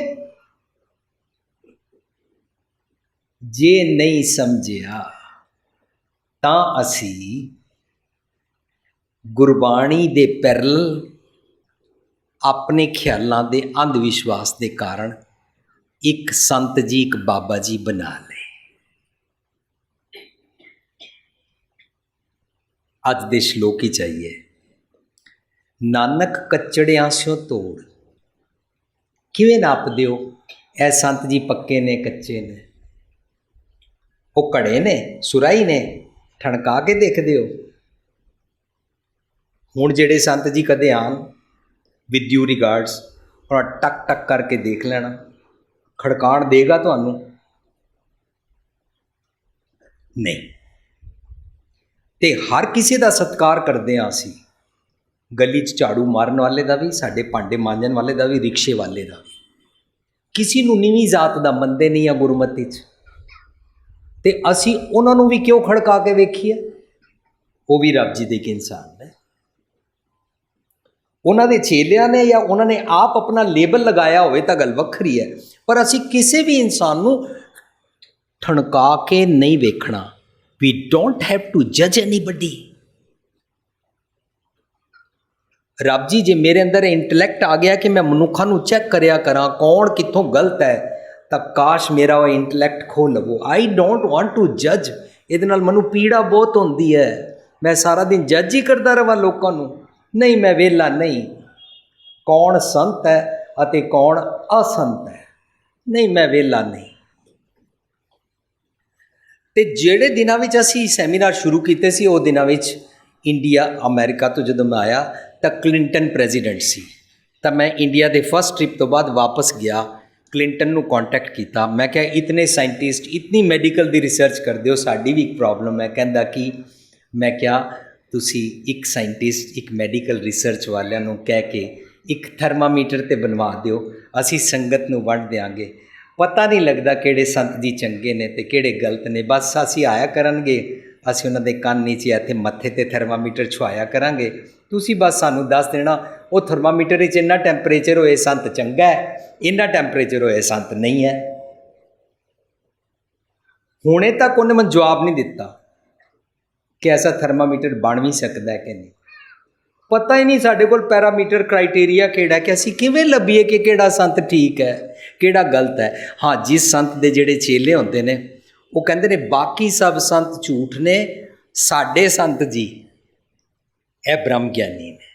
ਜੇ ਨਹੀਂ ਸਮਝਿਆ ਤਾਂ ਅਸੀਂ ਗੁਰਬਾਣੀ ਦੇ ਪੈਰਲਲ ਆਪਣੇ ਖਿਆਲਾਂ ਦੇ ਅੰਧ ਵਿਸ਼ਵਾਸ ਦੇ ਕਾਰਨ ਇੱਕ ਸੰਤ ਜੀ, ਇੱਕ ਬਾਬਾ ਜੀ ਬਣਾ ਲਏ। ਅੱਜ ਦੇ ਸ਼ਲੋਕ ਹੀ ਚਾਹੀਏ, ਨਾਨਕ ਕੱਚੜਿਆਂ ਸਿਓ ਤੋੜ। ਕਿਵੇਂ ਨਾਪਦੇ ਹੋ ਇਹ ਸੰਤ ਜੀ ਪੱਕੇ ਨੇ ਕੱਚੇ ਨੇ? ਉਹ ਘੜੇ ਨੇ, ਸੁਰਾਈ ਨੇ, ਠਣਕਾ ਕੇ ਦੇਖਦੇ ਹੋ। ਹੁਣ ਜਿਹੜੇ ਸੰਤ ਜੀ ਕਦੇ ਆਣ, ਵਿਦ ਡਿਊ ਰਿਗਾਰਡਸ, ਥੋੜਾ ਟਕ ਟਕ ਕਰਕੇ ਦੇਖ ਲੈਣਾ, ਖੜਕਾਣ ਦੇਗਾ ਤੁਹਾਨੂੰ? ਨਹੀਂ। ਤੇ ਹਰ ਕਿਸੇ ਦਾ ਸਤਿਕਾਰ ਕਰਦੇ ਹਾਂ ਅਸੀਂ, ਗਲੀ 'ਚ ਝਾੜੂ ਮਾਰਨ ਵਾਲੇ ਦਾ ਵੀ, ਸਾਡੇ ਭਾਂਡੇ ਮਾਂਜਣ ਵਾਲੇ ਦਾ ਵੀ, ਰਿਕਸ਼ੇ ਵਾਲੇ ਦਾ ਵੀ। ਕਿਸੇ ਨੂੰ ਨੀਵੀਂ ਜ਼ਾਤ ਦਾ ਮੰਨਦੇ ਨਹੀਂ ਆ ਗੁਰਮਤਿ 'ਚ। ਤੇ ਅਸੀਂ ਉਹਨਾਂ ਨੂੰ ਵੀ ਕਿਉਂ ਖੜਕਾ ਕੇ ਵੇਖੀਏ? ਉਹ ਵੀ ਰੱਬ ਜੀ ਦੇ ਇੱਕ ਇਨਸਾਨ ਨੇ। ਉਹਨਾਂ ਦੇ ਚੇਲਿਆਂ ਨੇ ਜਾਂ ਉਹਨਾਂ ਨੇ ਆਪ ਆਪਣਾ ਲੇਬਲ ਲਗਾਇਆ ਹੋਵੇ ਤਾਂ ਗੱਲ ਵੱਖਰੀ ਹੈ, ਪਰ ਅਸੀਂ ਕਿਸੇ ਵੀ ਇਨਸਾਨ ਨੂੰ ਠਣਕਾ ਕੇ ਨਹੀਂ ਵੇਖਣਾ। We don't have to judge anybody. ਰੱਬ ਜੀ ਜੇ ਮੇਰੇ ਅੰਦਰ ਇੰਟੈਲੈਕਟ ਆ ਗਿਆ ਕਿ ਮੈਂ ਮਨੁੱਖਾਂ ਨੂੰ ਚੈੱਕ ਕਰਿਆ ਕਰਾਂ ਕੌਣ ਕਿੱਥੋਂ ਗਲਤ ਹੈ, ਤਾਂ ਕਾਸ਼ ਮੇਰਾ ਉਹ ਇੰਟੈਲੈਕਟ ਖੋ ਲਵੋ। ਆਈ ਡੋਂਟ ਵਾਂਟ ਟੂ ਜੱਜ। ਇਹਦੇ ਨਾਲ ਮੈਨੂੰ ਪੀੜਾ ਬਹੁਤ ਹੁੰਦੀ ਹੈ। ਮੈਂ ਸਾਰਾ ਦਿਨ ਜੱਜ ਹੀ ਕਰਦਾ ਰਹਾਂ ਲੋਕਾਂ ਨੂੰ। ਨਹੀਂ, ਮੈਂ ਵਿਹਲਾ ਨਹੀਂ। ਕੌਣ ਸੰਤ ਹੈ ਅਤੇ ਕੌਣ ਅਸੰਤ ਹੈ, ਨਹੀਂ, ਮੈਂ ਵਿਹਲਾ ਨਹੀਂ। ਅਤੇ ਜਿਹੜੇ ਦਿਨਾਂ ਵਿੱਚ ਅਸੀਂ ਸੈਮੀਨਾਰ ਸ਼ੁਰੂ ਕੀਤੇ ਸੀ, ਉਹ ਦਿਨਾਂ ਵਿੱਚ ਇੰਡੀਆ ਅਮਰੀਕਾ ਤੋਂ ਜਦੋਂ ਮੈਂ ਆਇਆ ਤਾਂ ਕਲਿੰਟਨ ਪ੍ਰੈਜ਼ੀਡੈਂਟ ਸੀ। ਤਾਂ ਮੈਂ ਇੰਡੀਆ ਦੇ ਫਸਟ ਟ੍ਰਿਪ ਤੋਂ ਬਾਅਦ ਵਾਪਸ ਗਿਆ, ਕਲਿੰਟਨ ਨੂੰ ਕੰਟੈਕਟ ਕੀਤਾ। ਮੈਂ ਕਿਹਾ ਇਤਨੇ ਸਾਇੰਟਿਸਟ ਇਤਨੀ ਮੈਡੀਕਲ ਦੀ ਰਿਸਰਚ ਕਰਦੇ ਹੋ, ਸਾਡੀ ਵੀ ਇੱਕ ਪ੍ਰੋਬਲਮ ਹੈ। ਕਹਿੰਦਾ ਕਿ ਮੈਂ ਕਿਹਾ ਤੁਸੀਂ ਇੱਕ ਸਾਇੰਟਿਸਟ ਇੱਕ ਮੈਡੀਕਲ ਰਿਸਰਚ ਵਾਲਿਆਂ ਨੂੰ ਕਹਿ ਕੇ ਇੱਕ ਥਰਮਾਮੀਟਰ 'ਤੇ ਬਣਵਾ ਦਿਓ, ਅਸੀਂ ਸੰਗਤ ਨੂੰ ਵੰਡ ਦਿਆਂਗੇ। ਪਤਾ ਨਹੀਂ ਲੱਗਦਾ ਕਿਹੜੇ ਸੰਤ ਜੀ ਚੰਗੇ ਨੇ ਅਤੇ ਕਿਹੜੇ ਗਲਤ ਨੇ। ਬਸ ਅਸੀਂ ਆਇਆ ਕਰਨਗੇ, ਅਸੀਂ ਉਹਨਾਂ ਦੇ ਕੰਨ ਨੀਚੇ ਇੱਥੇ ਮੱਥੇ 'ਤੇ ਥਰਮਾਮੀਟਰ ਛੁਆਇਆ ਕਰਾਂਗੇ। ਤੁਸੀਂ ਬਸ ਸਾਨੂੰ ਦੱਸ ਦੇਣਾ ਉਹ ਥਰਮਾਮੀਟਰ ਵਿੱਚ ਇੰਨਾ ਟੈਂਪਰੇਚਰ ਹੋਏ ਸੰਤ ਚੰਗਾ ਹੈ, ਇੰਨਾ ਟੈਂਪਰੇਚਰ ਹੋਏ ਸੰਤ ਨਹੀਂ ਹੈ। ਹੁਣੇ ਤੱਕ ਉਹਨੇ ਮੈਨੂੰ ਜਵਾਬ ਨਹੀਂ ਦਿੱਤਾ ਕਿ ਐਸਾ ਥਰਮਾਮੀਟਰ ਬਣ ਵੀ ਸਕਦਾ ਕਿ ਨਹੀਂ। ਪਤਾ ਹੀ ਨਹੀਂ ਸਾਡੇ ਕੋਲ ਪੈਰਾਮੀਟਰ ਕ੍ਰਾਈਟੇਰੀਆ ਕਿਹੜਾ, ਕਿ ਅਸੀਂ ਕਿਵੇਂ ਲੱਭੀਏ ਕਿ ਕਿਹੜਾ ਸੰਤ ਠੀਕ ਹੈ ਕਿਹੜਾ ਗਲਤ ਹੈ। ਹਾਂ, ਜਿਸ ਸੰਤ ਦੇ ਜਿਹੜੇ ਚੇਲੇ ਹੁੰਦੇ ਨੇ ਉਹ ਕਹਿੰਦੇ ਨੇ ਬਾਕੀ ਸਭ ਸੰਤ ਝੂਠ ਨੇ, ਸਾਡੇ ਸੰਤ ਜੀ ਇਹ ਬ੍ਰਹਮ ਗਿਆਨੀ ਨੇ,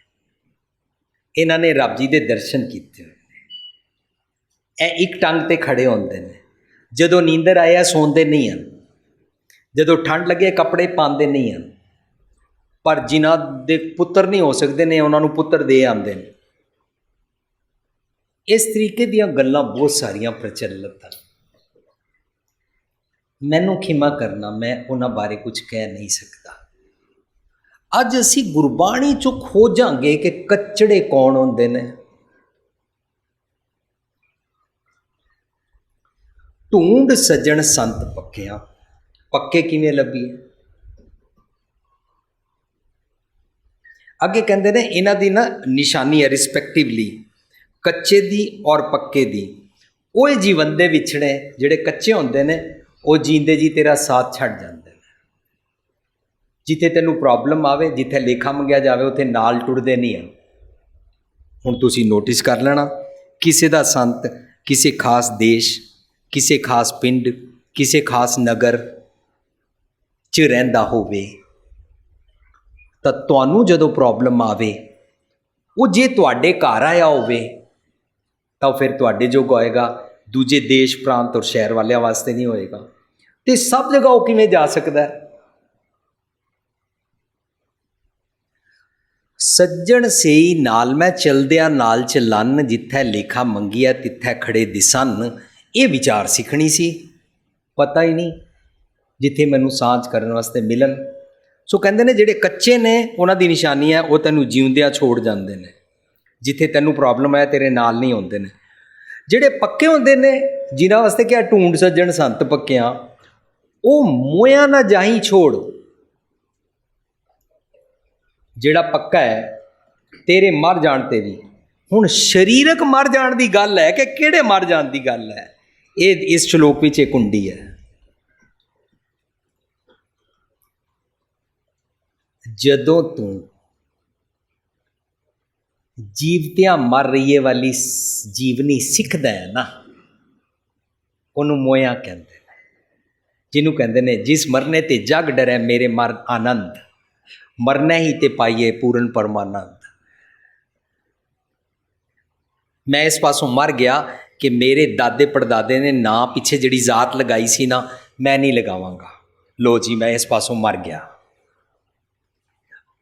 ਇਹਨਾਂ ਨੇ ਰੱਬ ਜੀ ਦੇ ਦਰਸ਼ਨ ਕੀਤੇ ਹੋਏ ਨੇ। ਇਹ ਇੱਕ ਟੰਗ 'ਤੇ ਖੜੇ ਹੁੰਦੇ ਨੇ, ਜਦੋਂ ਨੀਂਦਰ ਆਇਆ ਸੌਂਦੇ ਨਹੀਂ ਹਨ, ਜਦੋਂ ਠੰਡ ਲੱਗੇ ਕੱਪੜੇ ਪਾਉਂਦੇ ਨਹੀਂ ਹਨ, ਪਰ ਜਿਨ੍ਹਾਂ ਦੇ ਪੁੱਤਰ ਨਹੀਂ ਹੋ ਸਕਦੇ ਨੇ ਉਹਨਾਂ ਨੂੰ ਪੁੱਤਰ ਦੇ ਆਉਂਦੇ ਨੇ। ਇਸ ਤਰੀਕੇ ਦੀਆਂ ਗੱਲਾਂ ਬਹੁਤ ਸਾਰੀਆਂ ਪ੍ਰਚਲਿਤ ਹਨ। ਮੈਨੂੰ ਖਿਮਾ ਕਰਨਾ, ਮੈਂ ਉਹਨਾਂ ਬਾਰੇ ਕੁਝ ਕਹਿ ਨਹੀਂ ਸਕਦਾ। ਅੱਜ ਅਸੀਂ ਗੁਰਬਾਣੀ 'ਚੋਂ ਖੋਜਾਂਗੇ ਕਿ ਕੱਚੜੇ ਕੌਣ ਹੁੰਦੇ ਨੇ। ਢੂੰਡ ਸੱਜਣ ਸੰਤ ਪੱਕਿਆਂ, ਪੱਕੇ ਕਿਵੇਂ ਲੱਭੀਏ? ਅੱਗੇ ਕਹਿੰਦੇ ਨੇ ਇਹਨਾਂ ਦੀ ਨਾ ਨਿਸ਼ਾਨੀ ਹੈ ਰਿਸਪੈਕਟਿਵਲੀ, ਕੱਚੇ ਦੀ ਔਰ ਪੱਕੇ ਦੀ। ਉਹ ਜੀਵਨ ਦੇ ਵਿਛੜੇ ਜਿਹੜੇ ਕੱਚੇ ਹੁੰਦੇ ਨੇ ਉਹ ਜੀਂਦੇ ਜੀ ਤੇਰਾ ਸਾਥ ਛੱਡ ਜਾਂਦੇ ਨੇ। ਜਿੱਥੇ ਤੈਨੂੰ ਪ੍ਰੋਬਲਮ ਆਵੇ, ਜਿੱਥੇ ਲੇਖਾ ਮੰਗਿਆ ਜਾਵੇ, ਉੱਥੇ ਨਾਲ ਟੁੱਟਦੇ ਨਹੀਂ ਹਨ। ਹੁਣ ਤੁਸੀਂ ਨੋਟਿਸ ਕਰ ਲੈਣਾ, ਕਿਸੇ ਦਾ ਸੰਤ ਕਿਸੇ ਖਾਸ ਦੇਸ਼, ਕਿਸੇ ਖਾਸ ਪਿੰਡ, ਕਿਸੇ ਖਾਸ ਨਗਰ 'ਚ ਰਹਿੰਦਾ ਹੋਵੇ ਤਾਂ ਤੁਹਾਨੂੰ ਜਦੋਂ ਪ੍ਰੋਬਲਮ ਆਵੇ, ਉਹ ਜੇ ਤੁਹਾਡੇ ਘਰ ਆਇਆ ਹੋਵੇ ਤਾਂ ਫਿਰ ਤੁਹਾਡੇ ਜੋਗਾ ਹੋਏਗਾ, ਦੂਜੇ ਦੇਸ਼ ਪ੍ਰਾਂਤ ਔਰ ਸ਼ਹਿਰ ਵਾਲਿਆਂ ਵਾਸਤੇ ਨਹੀਂ ਹੋਏਗਾ। ਅਤੇ ਸਭ ਜਗ੍ਹਾ ਉਹ ਕਿਵੇਂ ਜਾ ਸਕਦਾ? ਸੱਜਣ ਸੇਈ ਨਾਲ ਮੈਂ ਚਲਦਿਆਂ ਨਾਲ ਚੱਲਨ, ਜਿੱਥੇ ਲੇਖਾ ਮੰਗੀਆ ਤਿੱਥੇ ਖੜੇ ਦਿਸਨ। ਇਹ ਵਿਚਾਰ ਸਿੱਖਣੀ ਸੀ, ਪਤਾ ਹੀ ਨਹੀਂ ਜਿੱਥੇ ਮੈਨੂੰ ਸਾਂਝ ਕਰਨ ਵਾਸਤੇ ਮਿਲਣ। ਸੋ ਕਹਿੰਦੇ ਨੇ ਜਿਹੜੇ ਕੱਚੇ ਨੇ ਉਹਨਾਂ ਦੀ ਨਿਸ਼ਾਨੀ ਹੈ ਉਹ ਤੈਨੂੰ ਜਿਉਂਦਿਆਂ ਛੋੜ ਜਾਂਦੇ ਨੇ, ਜਿੱਥੇ ਤੈਨੂੰ ਪ੍ਰੋਬਲਮ ਹੈ ਤੇਰੇ ਨਾਲ ਨਹੀਂ ਹੁੰਦੇ ਨੇ। ਜਿਹੜੇ ਪੱਕੇ ਹੁੰਦੇ ਨੇ ਜਿਨ੍ਹਾਂ ਵਾਸਤੇ ਕਿਹਾ ਢੂੰਡ ਸੱਜਣ ਸੰਤ ਪੱਕਿਆਂ, ਉਹ ਮੋਇਆ ਨਾ ਜਾਈ ਛੋੜ। ਜਿਹੜਾ ਪੱਕਾ ਹੈ ਤੇਰੇ ਮਰ ਜਾਣ 'ਤੇ ਵੀ, ਹੁਣ ਸਰੀਰਕ ਮਰ ਜਾਣ ਦੀ ਗੱਲ ਹੈ ਕਿ ਕਿਹੜੇ ਮਰ ਜਾਣ ਦੀ ਗੱਲ ਹੈ, ਇਹ ਇਸ ਸ਼ਲੋਕ ਵਿੱਚ ਇੱਕ ਕੁੰਡੀ ਹੈ। ਜਦੋਂ ਤੂੰ ਜੀਵਤਿਆਂ ਮਰ ਰਹੀਏ ਵਾਲੀ ਜੀਵਨੀ ਸਿੱਖਦਾ ਹੈ ਨਾ, ਉਹਨੂੰ ਮੋਇਆ ਕਹਿੰਦੇ ਨੇ। ਜਿਹਨੂੰ ਕਹਿੰਦੇ ਨੇ ਜਿਸ ਮਰਨੇ ਤੇ ਜਗ ਡਰੈ ਮੇਰੇ ਮਰ ਆਨੰਦ, ਮਰਨਾ ਹੀ ਤੇ ਪਾਈਏ ਪੂਰਨ ਪਰਮਾਨੰਦ। ਮੈਂ ਇਸ ਪਾਸੋਂ ਮਰ ਗਿਆ ਕਿ ਮੇਰੇ ਦਾਦੇ ਪੜਦਾਦੇ ਨੇ ਨਾ ਪਿੱਛੇ ਜਿਹੜੀ ਜ਼ਾਤ ਲਗਾਈ ਸੀ ਨਾ, ਮੈਂ ਨਹੀਂ ਲਗਾਵਾਂਗਾ। ਲੋ ਜੀ, ਮੈਂ ਇਸ ਪਾਸੋਂ ਮਰ ਗਿਆ।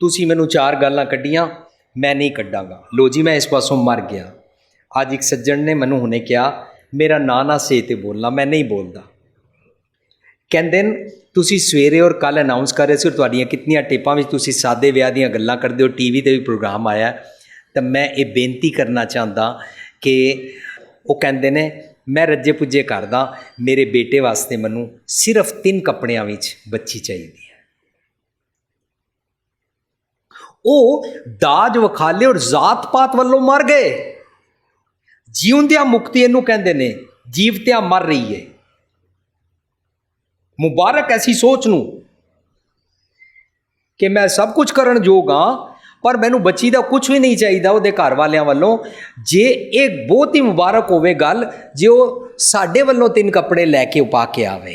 ਤੁਸੀਂ ਮੈਨੂੰ ਚਾਰ ਗਾਲਾਂ ਕੱਢੀਆਂ, ਮੈਂ ਨਹੀਂ ਕੱਢਾਂਗਾ। ਲੋ ਜੀ, ਮੈਂ ਇਸ ਪਾਸੋਂ ਮਰ ਗਿਆ। ਅੱਜ ਇੱਕ ਸੱਜਣ ਨੇ ਮੈਨੂੰ ਹੁਣੇ ਕਿਹਾ ਮੇਰਾ ਨਾਂ ਨਾ ਸੇ ਤੇ ਬੋਲਣਾ, ਮੈਂ ਨਹੀਂ ਬੋਲਦਾ। ਕਹਿੰਦੇ ਨੇ ਤੁਸੀਂ ਸਵੇਰੇ ਔਰ ਕੱਲ੍ਹ ਅਨਾਊਂਸ ਕਰ ਰਹੇ ਸੀ ਔਰ ਤੁਹਾਡੀਆਂ ਕਿਤਨੀਆਂ ਟੇਪਾਂ ਵਿੱਚ ਤੁਸੀਂ ਸਾਦੇ ਵਿਆਹ ਦੀਆਂ ਗੱਲਾਂ ਕਰਦੇ ਹੋ, TV 'ਤੇ ਵੀ ਪ੍ਰੋਗਰਾਮ ਆਇਆ। ਤਾਂ ਮੈਂ ਇਹ ਬੇਨਤੀ ਕਰਨਾ ਚਾਹੁੰਦਾ ਕਿ ਉਹ ਕਹਿੰਦੇ ਨੇ ਮੈਂ ਰੱਜੇ ਪੁੱਜੇ ਕਰਦਾ, ਮੇਰੇ ਬੇਟੇ ਵਾਸਤੇ ਮੈਨੂੰ ਸਿਰਫ 3 ਕੱਪੜਿਆਂ ਵਿੱਚ ਬੱਚੀ ਚਾਹੀਦੀ ਹੈ। ਉਹ ਦਾਜ ਵਖਾਲੇ ਔਰ ਜ਼ਾਤ ਪਾਤ ਵੱਲੋਂ ਮਰ ਗਏ। ਜਿਉਂਦਿਆਂ ਮੁਕਤੀ ਇਹਨੂੰ ਕਹਿੰਦੇ ਨੇ, ਜੀਵਤਿਆਂ ਮਰ ਰਹੀ ਹੈ। ਮੁਬਾਰਕ ਐਸੀ ਸੋਚ ਨੂੰ कि मैं सब कुछ करन जोग हाँ, पर मैनू बच्ची का कुछ भी नहीं चाहिए वो घर वालों वालों। जे एक बहुत ही मुबारक होवे गल जे वो साडे वालों 3 कपड़े लैके पा के आवे,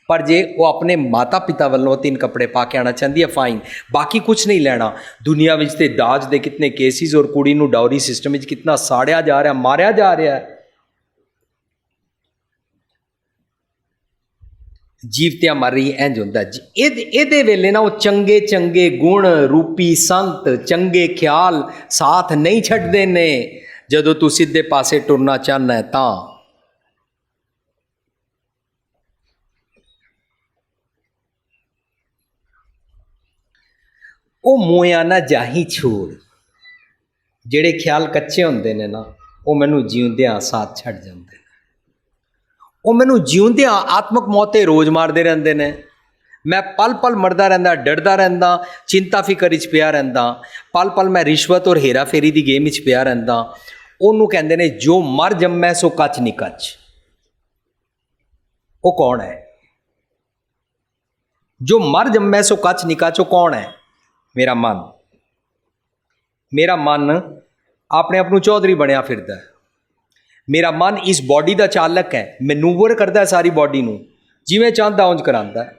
पर जे वो अपने माता पिता वालों 3 कपड़े पा के आना चाहती है फाइन, बाकी कुछ नहीं लेना। दुनिया विच ते दाज दे कितने केसिस और कुड़ी नू डाउरी सिस्टम विच कितना साड़िया जा रहा, मारिया जा रहा है। जीवतियां मर रही इंज होंदा। इहदे वेले ना वो चंगे चंगे गुण रूपी संत चंगे ख्याल साथ नहीं छड्डदे ने। जदों तू सीधे पासे टुरना चाहना है तां वो मोया ना जाही छोड़। जेड़े ख्याल कच्चे होंदे ने ना वो मैनू जीउंदियां साथ छड्ड जांदे ने। वो मैनू जीउंदियां आत्मक मौते रोज़ मारते रहंदे ने। मैं पल पल मरदा रहिंदा, डरदा रहिंदा, चिंता फिकर विच पिया रहिंदा। पल पल मैं रिश्वत और हेरा फेरी दी गेम विच पिया रहिंदा। ओनू कहंदे ने जो मर जम्मै सो कच नहीं कच। वो कौन है? जो मर जम्मै सो कच नहीं कच, वो कौन है? मेरा मन। मेरा मन अपने आप नू चौधरी बनया फिरदा है। मेरा मन इस बॉडी का चालक है, मैनूवर करता है सारी बॉडी नू, जिवें चाहता उंज करांदा है।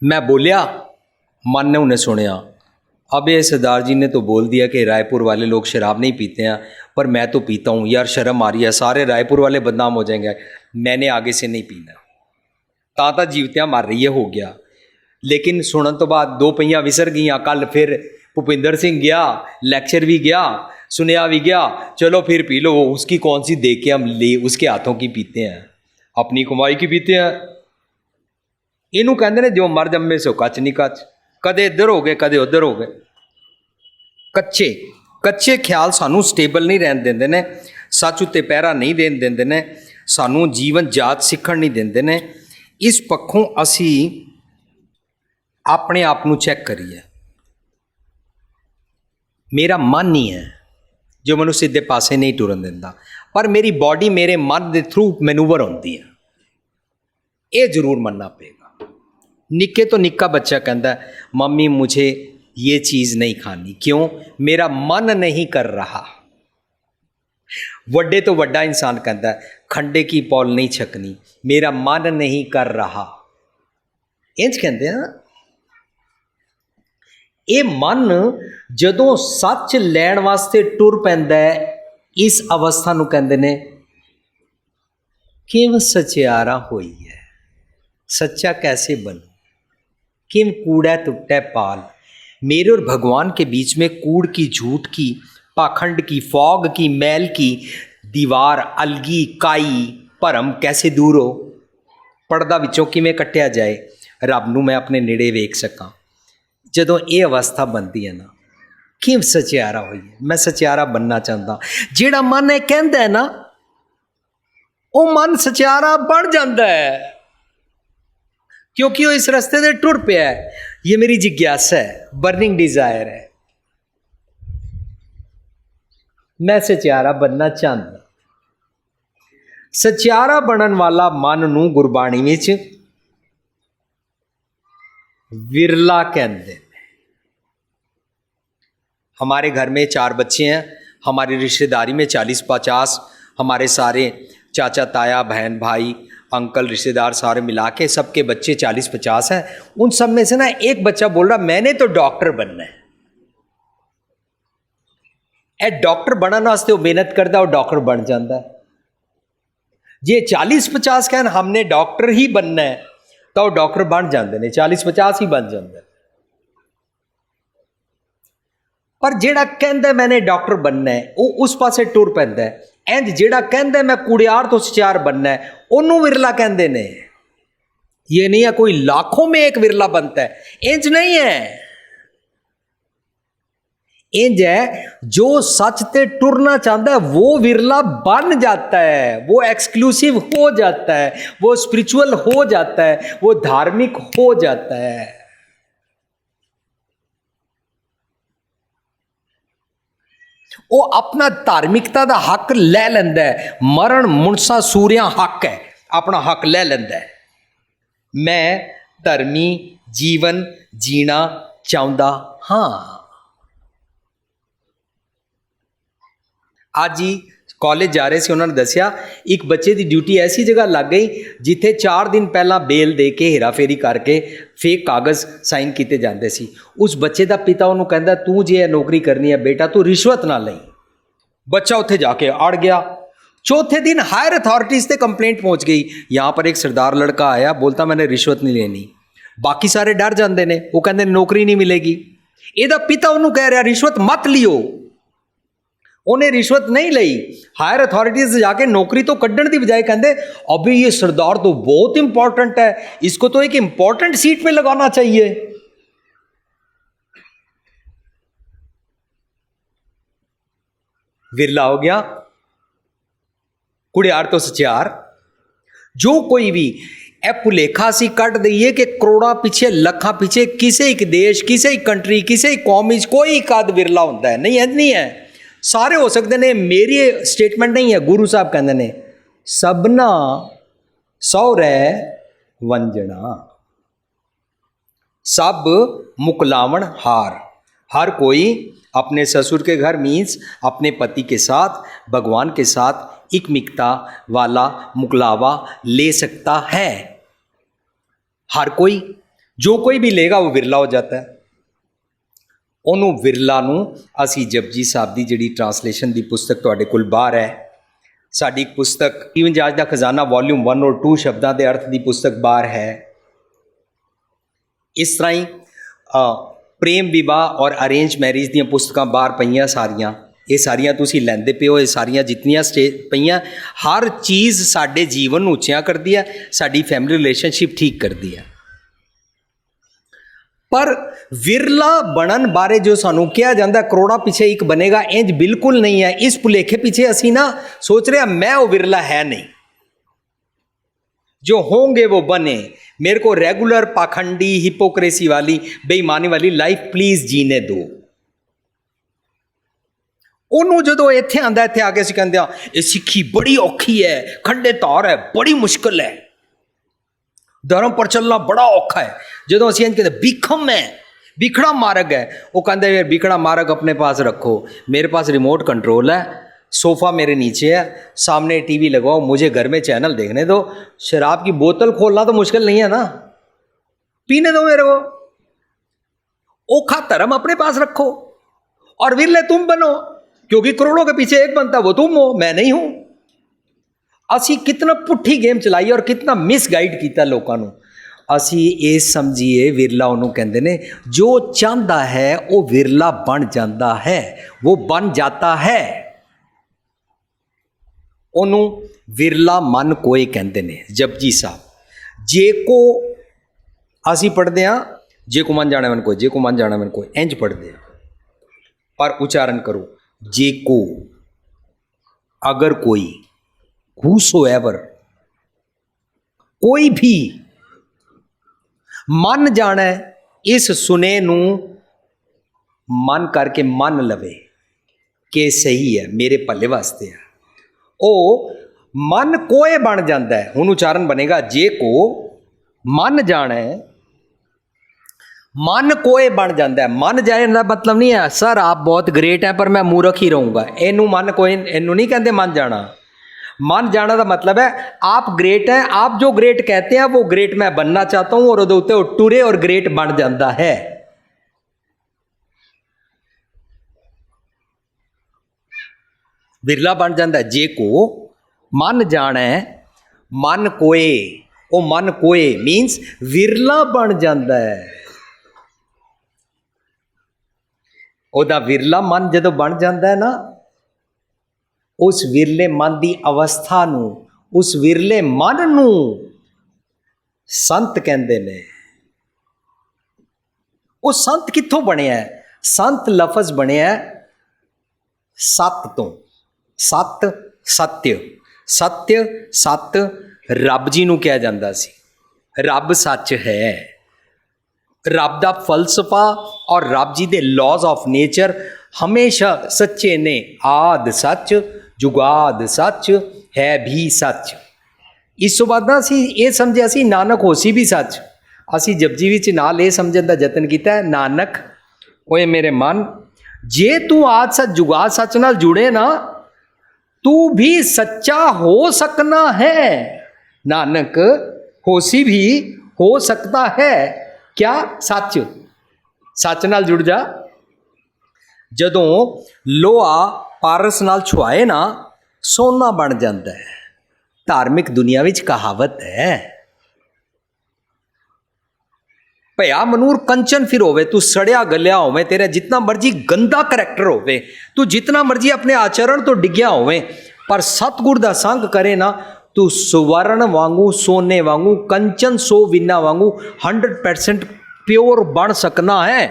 मैं बोलिया, मन ने उन्हें सुनिया। अब ये सरदार जी ने तो बोल दिया कि रायपुर वाले लोग शराब नहीं पीते हैं, पर मैं तो पीता हूँ यार, शर्म आ रही है, सारे रायपुर वाले बदनाम हो जाएंगे। मैंने आगे से नहीं पीना। ताता जीवतियां मर रही है हो गया, लेकिन सुनने तो बाद 2 पहियां विसर गई। कल फिर भूपिंदर सिंह गया, लेक्चर भी गया, सुनिया भी गया, चलो फिर पी लो। उसकी कौन सी देख के हम ले उसके हाथों की पीते हैं, अपनी कमाई की पीते हैं। इनू कहते हैं जो मर जम्मे सो कच नहीं कच। कदे इधर हो गए कदे उधर हो गए। कच्चे कच्चे ख्याल सानू स्टेबल नहीं रहन देंदे ने, सच उत्ते पहरा नहीं देन देंदे ने, सानू जीवन जाच सीखण नहीं देंदे ने। इस पक्षों असी अपने आप नू चैक करिए। मेरा मन ही है जो मैनू सीधे पासे नहीं टुरन देंदा, पर मेरी बॉडी मेरे मन के थ्रू मैनूवर होती है। ये जरूर मनना पेगा। निक्के तो निक्का बच्चा कहता है मम्मी मुझे ये चीज़ नहीं खानी, क्यों? मेरा मन नहीं कर रहा। वड्डे तो वड्डा इंसान कहता है खंडे की पौल नहीं छकनी, मेरा मन नहीं कर रहा। इंज कहते हैं ना। ये मन जदों सच लैण वास्ते टुर पैंदा है, इस अवस्था नूं कहंदे ने किव सचियारा होई है। सच्चा कैसे बनूं, किम कूड़ा टुटै पाल। मेरे और भगवान के बीच में कूड़ की, झूठ की, पाखंड की, फौग की, मैल की दीवार, अलगी, काई, भरम कैसे दूर हो। पर्दा विचों किवें कट्टिया जाए, रब नूं मैं अपने नेड़े वेख सकां। जदों ये अवस्था बनती है ना, किव सचियारा होई है। मैं सचियारा बनना चाहता। जेड़ा मन है कहंदा है ना, वो मन सचियारा बन जाता है, क्योंकि वो इस रास्ते से टुर पिया है। ये मेरी जिज्ञासा है, बर्निंग डिजायर है। मैं सचियारा बनना चाहता। सचियारा बनन वाला मन नूं गुरबाणी विच विरला कहते हैं। हमारे घर में 4 बच्चे हैं, हमारी रिश्तेदारी में 40-50, हमारे सारे चाचा ताया बहन भाई अंकल रिश्तेदार सारे मिला के सबके बच्चे 40-50 हैं। उन सब में से ना एक बच्चा बोल रहा मैंने तो डॉक्टर बनना है। डॉक्टर बनने वास्ते वो मेहनत करता और डॉक्टर बन जाता है। जे 40-50 कहन हमने डॉक्टर ही बनना है तो डॉक्टर बन जाते हैं, 40-50 ही बन जाते हैं। पर जेड़ा कहंदा मैंने डॉक्टर बनना है वो उस पासे टुर पैंदा है। इंज जेड़ा कहंदा मैं कुड़ियार तो सचियार बनना है ओनू विरला कहंदे ने। ये नहीं है कोई लाखों में एक विरला बनता है, इंज नहीं है। इंज है जो सच ते टुरना चाहता है वो विरला बन जाता है, वो एक्सक्लूसिव हो जाता है, वो स्पिरिचुअल हो जाता है, वो धार्मिक हो जाता है। वो अपना धार्मिकता का हक ले लेंदा है। मरण मुनसा सूरिया हक है, अपना हक ले लेंदा है। मैं धर्मी जीवन जीना चाहुंदा हां। आज ही कॉलेज जा रहे सी, उन्होंने दसिया एक बच्चे की ड्यूटी ऐसी जगह लग गई जिथे 4 दिन पहला बेल दे के हेराफेरी करके फेक कागज़ साइन किए जाते सी। उस बच्चे का पिता उन्होंने कहता तू जे नौकरी करनी है बेटा तू रिश्वत ना लई। बच्चा उत्थे जाके अड़ गया। चौथे दिन हायर अथॉरिटीज़ से कंप्लेंट पहुंच गई। यहाँ पर एक सरदार लड़का आया, बोलता मैंने रिश्वत नहीं लेनी। बाकी सारे डर जाते हैं, वो कहते नौकरी नहीं मिलेगी। ਇਹਦਾ पिता उन्होंने कह रहा रिश्वत मत लियो। उन्हें रिश्वत नहीं ली। हायर अथॉरिटीज जाके नौकरी तो कड्ढण की बजाय कहते अभी ये सरदार तो बहुत इंपॉर्टेंट है, इसको तो एक इंपॉर्टेंट सीट पे लगाना चाहिए। विरला हो गया कुड़ियार तो सचियार। जो कोई भी ए भुलेखा सी कट दईए कि करोड़ा पीछे लखा पीछे किसी एक देश किसी एक कंट्री किसी एक कौम कोई कद विरला होता है नहीं, नहीं है। सारे हो सकते ने। मेरी स्टेटमेंट नहीं है, गुरु साहब कहते ने सबना सौरै वंजना, सब मुकलावण हार। हर कोई अपने ससुर के घर मीन्स अपने पति के साथ भगवान के साथ एकमिकता वाला मुकलावा ले सकता है। हर कोई, जो कोई भी लेगा वो विरला हो जाता है। उन्होंने विरला नूं असी जपजी साहब की जिहड़ी ट्रांसलेशन की पुस्तक तुहाडे कोल बाहर है, साडी एक पुस्तक ईवन जाज दा खजाना वॉल्यूम 1 और 2 शब्दां दे अर्थ की पुस्तक बाहर है। इस तरह ही प्रेम विवाह और अरेंज मैरिज दी पुस्तकां बाहर पईयां सारियां। ये सारियां तुसीं लैंदे पे हो। ये सारियां जितनियां पईयां, हर चीज़ साडे जीवन नूं उच्चियां करदी है, साडी फैमिली रिलेशनशिप ठीक करदी है। पर विरला बनन बारे जो सानू कहा जाता करोड़ा पीछे एक बनेगा, इंज बिल्कुल नहीं है। इस भुलेखे पीछे असी ना सोच रहे मैं वो विरला है नहीं। जो होंगे वो बने। मेरे को रेगुलर पाखंडी हिपोक्रेसी वाली बेईमानी वाली लाइफ प्लीज जीने दो। ਉਹਨੂੰ ਜਦੋਂ ਇੱਥੇ ਆਂਦਾ, ਇੱਥੇ ਆ ਕੇ ਅਸੀਂ ਕਹਿੰਦੇ ਆ ਇਹ ਸਿੱਖੀ ਬੜੀ ਔਖੀ ਹੈ, ਖੰਡੇ ਧਾਰ ਹੈ, ਬੜੀ ਮੁਸ਼ਕਿਲ ਹੈ, धर्म पर चलना बड़ा औखा है। जो असी कहते भीखम है, भीखड़ा मार्ग है, वो कहते यार भीखड़ा मार्ग अपने पास रखो, मेरे पास रिमोट कंट्रोल है, सोफ़ा मेरे नीचे है, सामने टीवी लगाओ, मुझे घर में चैनल देखने दो, शराब की बोतल खोलना तो मुश्किल नहीं है ना, पीने दो मेरे को। औखा धर्म अपने पास रखो और विरले तुम बनो, क्योंकि करोड़ों के पीछे एक बनता, वो तुम हो, मैं नहीं हूं। असी कितना पुट्ठी गेम चलाई और कितना मिसगाइड किया लोगों को। असी ये समझिए विरला उन्होंने कहते ने जो चाहता है वो विरला बन जाता है, वो बन जाता है। उन्होंने विरला मन कोई कहते ने। जपजी साहब जे को असी पढ़ते हैं, जे को मन जाने मन कोई, जे को मन जाने मन कोई, इंज पढ़ते हैं, पर उच्चारण करो जे को। अगर कोई, whosoever, कोई भी मन जाने इस सुने नू मन करके मन लवे कि सही है, मेरे भले वास्ते है, ओ मन कोए बन जाता है। हुण उच्चारण बनेगा जे को मन जाने, मन कोए बन जाता है। मन जाए का मतलब नहीं है सर आप बहुत ग्रेट है पर मैं मूर्ख ही रहूँगा, इनू मन कोई, इनू नहीं कहते मन जाना। मन जाना का मतलब है आप ग्रेट हैं, आप जो ग्रेट कहते हैं वो ग्रेट मैं बनना चाहता हूं, और उहदे उत्ते वो टुरे और ग्रेट बन जाता है। विरला बन जाता है। जे को मन जाने, मन कोए, वो मन कोए मीन्स विरला बन जाता है। ओदा विरला मन जदों बन जाता है ना, उस विरले मन की अवस्था नू, उस विरले मन नू संत कहते ने। वो संत कित्थों बनिया है? संत लफज बनिया सत तो। सत सत्य, सत्य सत रब जी नू कहा जाता सी। रब सच है। रब दा फलसफा और रब जी दे लॉज ऑफ नेचर हमेशा सच्चे ने। आद सच, जुगाद सच, है भी सच। ਇਸ ਤੋਂ ਬਾਅਦ ਨਾ ਅਸੀਂ ਇਹ ਸਮਝਿਆ ਸੀ ਨਾਨਕ ਹੋਸੀ ਵੀ ਸੱਚ। ਅਸੀਂ ਜਪਜੀ ਵਿੱਚ ਨਾਲ ਇਹ ਸਮਝਣ ਦਾ ਯਤਨ ਕੀਤਾ ਹੈ, ਨਾਨਕ ਓਏ ਮੇਰੇ ਮਨ, ਜੇ ਤੂੰ ਆਦ ਸੱਚ ਜੁਗਾਦ ਸੱਚ ਨਾਲ ਜੁੜੇ ਨਾ, ਤੂੰ भी सच्चा हो सकना है। नानक होसी भी हो सकता है। क्या? सच। सच नाल जुड़ जा। जदों लोहा पारस नाल छुआए ना, सोना बन जाता है। धार्मिक दुनिया विच कहावत है, भया मनूर कंचन फिर होवे, तू सड़िया गलिया होवे, तेरा जितना मर्जी गंदा करैक्टर होवे, तू जितना मर्जी अपने आचरण तो डिग्या होवे, पर सतगुर दा संग करे ना, तू सुवर्ण वांगू, सोने वांगू, कंचन सो विना वांगू 100% प्योर बन सकना है,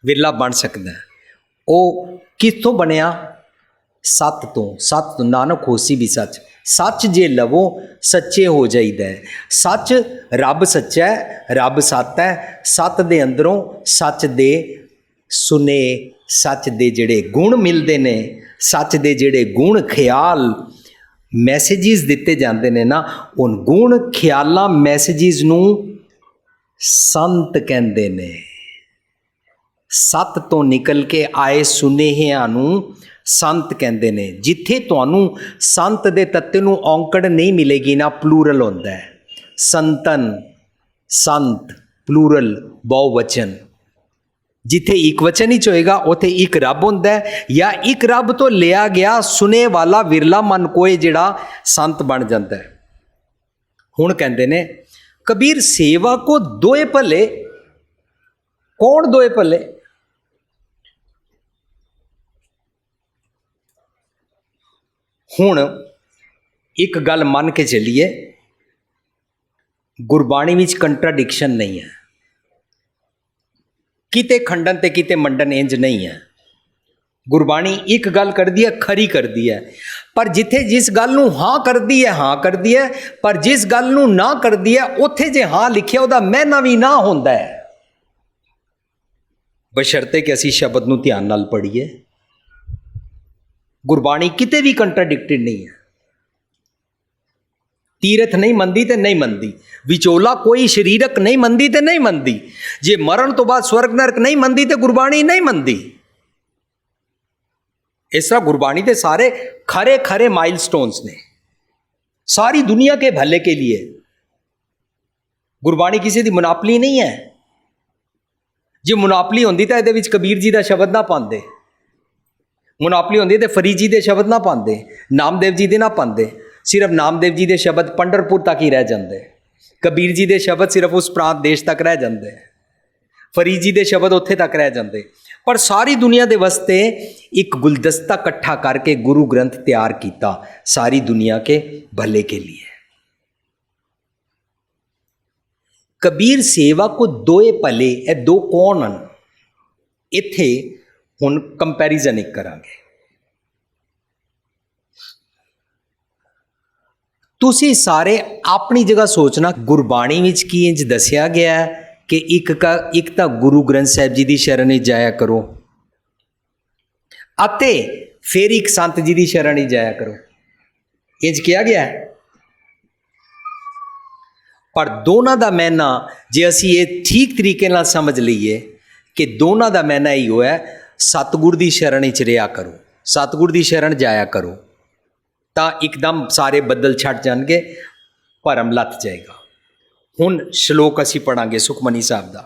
विरला बन सकता है। वो कितों बनया? सत तो। सत तो नानक होसी भी सच। सच जे लवो सच्चे हो जाइदा है। सच रब सच्चा है, रब सत है। सत दे अंदरों सच दे सुने, सच दे जिहड़े गुण मिलते ने, सच दे जिहड़े गुण ख्याल मैसेजिज दिते जाते ने ना, उन गुण ख्यालां मैसेजिज नूं संत कहंदे ने। सत तो निकल के आए सुनेहियां नूं संत कहते हैं। जिथे तुहानू संत दे तत्ते नू औंकड़ नहीं मिलेगी ना, प्लूरल होंदा है। संतन, संत, प्लूरल बहुवचन। जिथे एक वचन ही होएगा उथे एक रब होंदा है, या एक रब तो लिया गया सुने वाला विरला मन कोई जिहड़ा संत बन जाता है। हुण कहंदे ने कबीर सेवा को दोए भले। कौन दोए भले? हुण एक गल मन के चलीए, गुरबाणी विच कंट्राडिक्शन नहीं है, किते खंडन ते किते मंडन इंज नहीं है। गुरबाणी एक गल कर दी है, खरी कर दी है, पर जिथे जिस गल नूं हाँ कर दी है, हाँ कर दी है, पर जिस गल नूं ना कर दी है उत्थे जे हाँ लिखिया उहदा महना भी ना होंदा है, बशर्ते कि असीं शब्द नूं ध्यान नाल पढ़ीए। गुरबाणी किते भी कंट्राडिक्टेड नहीं है। तीरथ नहीं मनदी ते नहीं मनदी, विचोला कोई शरीरक नहीं मनदी ते नहीं मनदी, जे मरण तो बाद स्वर्ग नरक नहीं मनदी ते गुरबाणी नहीं मनदी। इस तरह गुरबाणी के सारे खरे खरे माइलस्टोन्स ने, सारी दुनिया के भले के लिए। गुरबाणी किसी की मुनापली नहीं है। जे मुनापली होंदी तो इहदे विच कबीर जी का शब्द ना पाते, मुनापली होंदी तो फरीद जी के शब्द ना पाते, नामदेव जी के ना पाते। सिर्फ नामदेव जी के शब्द पंढरपुर तक ही रह जाते, कबीर जी के शब्द सिर्फ उस प्रांत देश तक रह जाते, फरीद जी के शब्द उत्थे तक रह जाते। पर सारी दुनिया के वास्ते एक गुलदस्ता इकट्ठा करके गुरु ग्रंथ तैयार किया, सारी दुनिया के भले के लिए। कबीर सेवा को दोए भले, ये दो कौन हैं? इत्थे हुण कंपैरिजन एक करांगे। तुसी सारे अपनी जगह सोचना, गुरबाणी विच की इंज दसिया गया है कि एक तो गुरु ग्रंथ साहिब जी की शरण ही जाया करो, अते फिर एक संत जी की शरण ही जाया करो, इंज किया गया है। पर दोनों का मैना जे असी ये ठीक तरीके नाल समझ लीए कि दोनों का मैना ही होया, सतगुर की शरण च रहा करो, सतगुर की शरण जाया करो, तो एकदम सारे बदल छट जाएंगे, भरम लथ जाएगा। हुण श्लोक असी पढ़ांगे सुखमनी साहब का,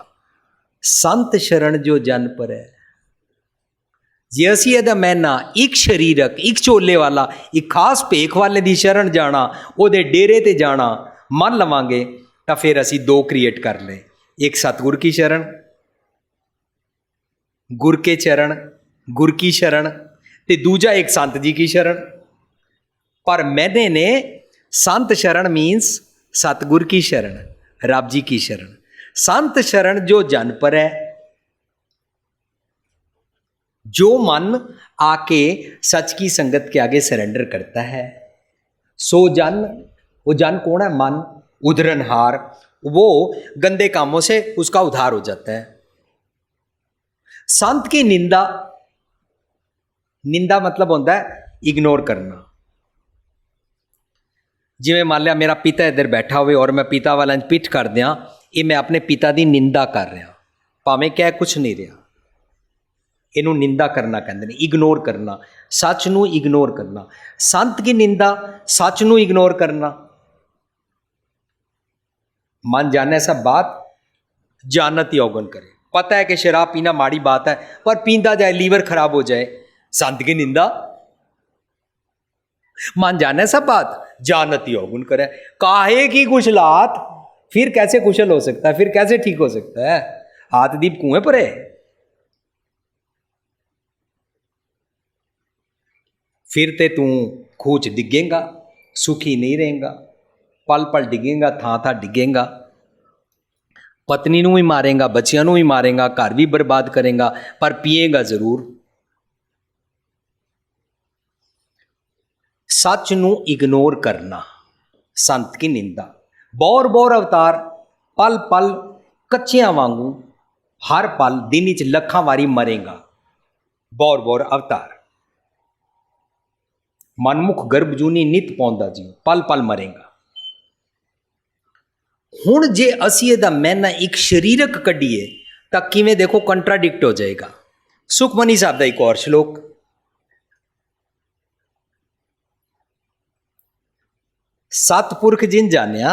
संत शरण जो जन पर है। जे असी इहदा मैना एक शरीरक, एक चोले वाला, एक खास भेख वाले की शरण जाना, उहदे डेरे ते जाना मन लवांगे, तो फिर असी दो क्रिएट कर ले, एक सतगुर की शरण, गुर के चरण, गुर की शरण, ते दूजा एक संत जी की शरण। पर मैंने ने संत शरण मीन्स सतगुर की शरण, रब जी की शरण। संत शरण जो जन पर है, जो मन आके सच की संगत के आगे सरेंडर करता है, सो जन, वो जन कौन है? मन, उधरनहार, वो गंदे कामों से उसका उद्धार हो जाता है। संत की निंदा, निंदा मतलब होता है इग्नोर करना। जिवें मान लिया मेरा पिता इधर बैठा होवे और मैं पिता वाला पिठ कर दियाँ, ये मैं अपने पिता की निंदा कर रहा, भावें कह कुछ नहीं रहा। इनू निंदा करना कहते हैं, इग्नोर करना, सच नू इग्नोर करना। संत की निंदा सच नू इग्नोर करना। मन जाने सब बात जानत यौगन करे। पता है कि शराब पीना माड़ी बात है, पर पींदा जाए लीवर खराब हो जाए, संत की निंदा। मन जाने सब बात जानत यौगुन करे। काहे की कुशलात, फिर कैसे कुशल हो सकता है, फिर कैसे ठीक हो सकता है। हाथ दीप कुएं पर है, फिर ते तू खूच डिगेगा, सुखी नहीं रहेगा, पल पल डिगेगा, था था डिगेगा, पत्नी नू भी मारेगा, बच्चियां नू भी मारेगा, घर भी बर्बाद करेगा, पर पिएगा जरूर। सच नू इग्नोर करना, संत की निंदा। बौर बौर अवतार, पल पल कच्चियां वांगू, हर पल दिन च लखां वारी मरेगा। बौर बौर अवतार, मनमुख गर्भ जूनी नित पौंदा जी, पल पल मरेगा। हुण जे असी इहदा मैना एक शरीरक कढीए तां किवें देखो कंट्राडिक्ट हो जाएगा। सुखमनी साहब दा एक और श्लोक, सतपुरख जिन जानिया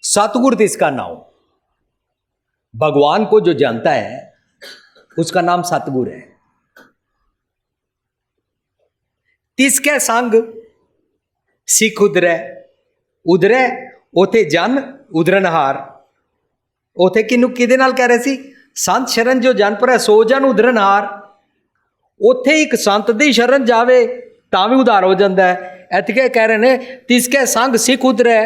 सतगुर तिसका नाम। भगवान को जो जानता है उसका नाम सतगुर है। तिसके संग सिख उधरै, उधरै उथे जन उधरनहार। उथे किनू किदे नाल कह रहे सी, संत शरण जो जन पर सो जन उधरनहार। उथे एक संत दी शरण जावे तां भी उधार हो जाता है। इत्थे कह रहे ने तिसके संग सिख उधरै।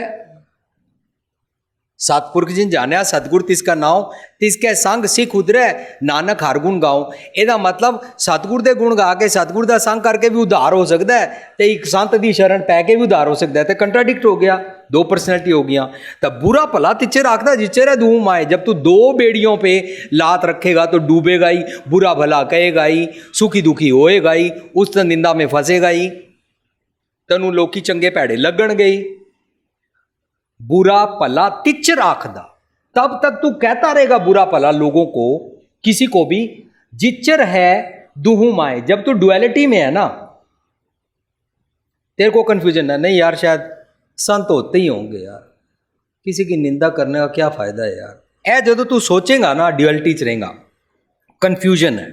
सतपुरख जिन जानिया सतगुर तिसका नाम, तिसके संग सिख उधरै, नानक हर गुण गाओ। ਇਹਦਾ मतलब सतगुर ਦੇ गुण गा के सतगुर ਦਾ संग करके भी उधार हो सकता है, तो एक संत ਦੀ शरण पै के भी उधार हो सकता है। तो कंट्राडिक्ट हो गया, दो पर्सनैलिटी हो गया। तो बुरा भला तिचे रखता जिचे रह धूम आए। जब तू दो बेड़ियों पे लात रखेगा तो डूबेगा ही, बुरा भला कहेगा ही, सुखी दुखी होएगा ही, उस निंदा में फंसेगा ही, तेनू लोकी चंगे भैड़े लगणगे ही। बुरा भला तिच राखदा, तब तक तू कहता रहेगा बुरा भला लोगों को, किसी को भी, जिचर है दुहू माए। जब तू डुअलिटी में है ना, तेरे को कंफ्यूजन है, नहीं यार शायद संत होते ही होंगे यार, किसी की निंदा करने का क्या फायदा है यार। ऐ जो तू सोचेगा ना डुअलिटी च रहेगा, कन्फ्यूजन है।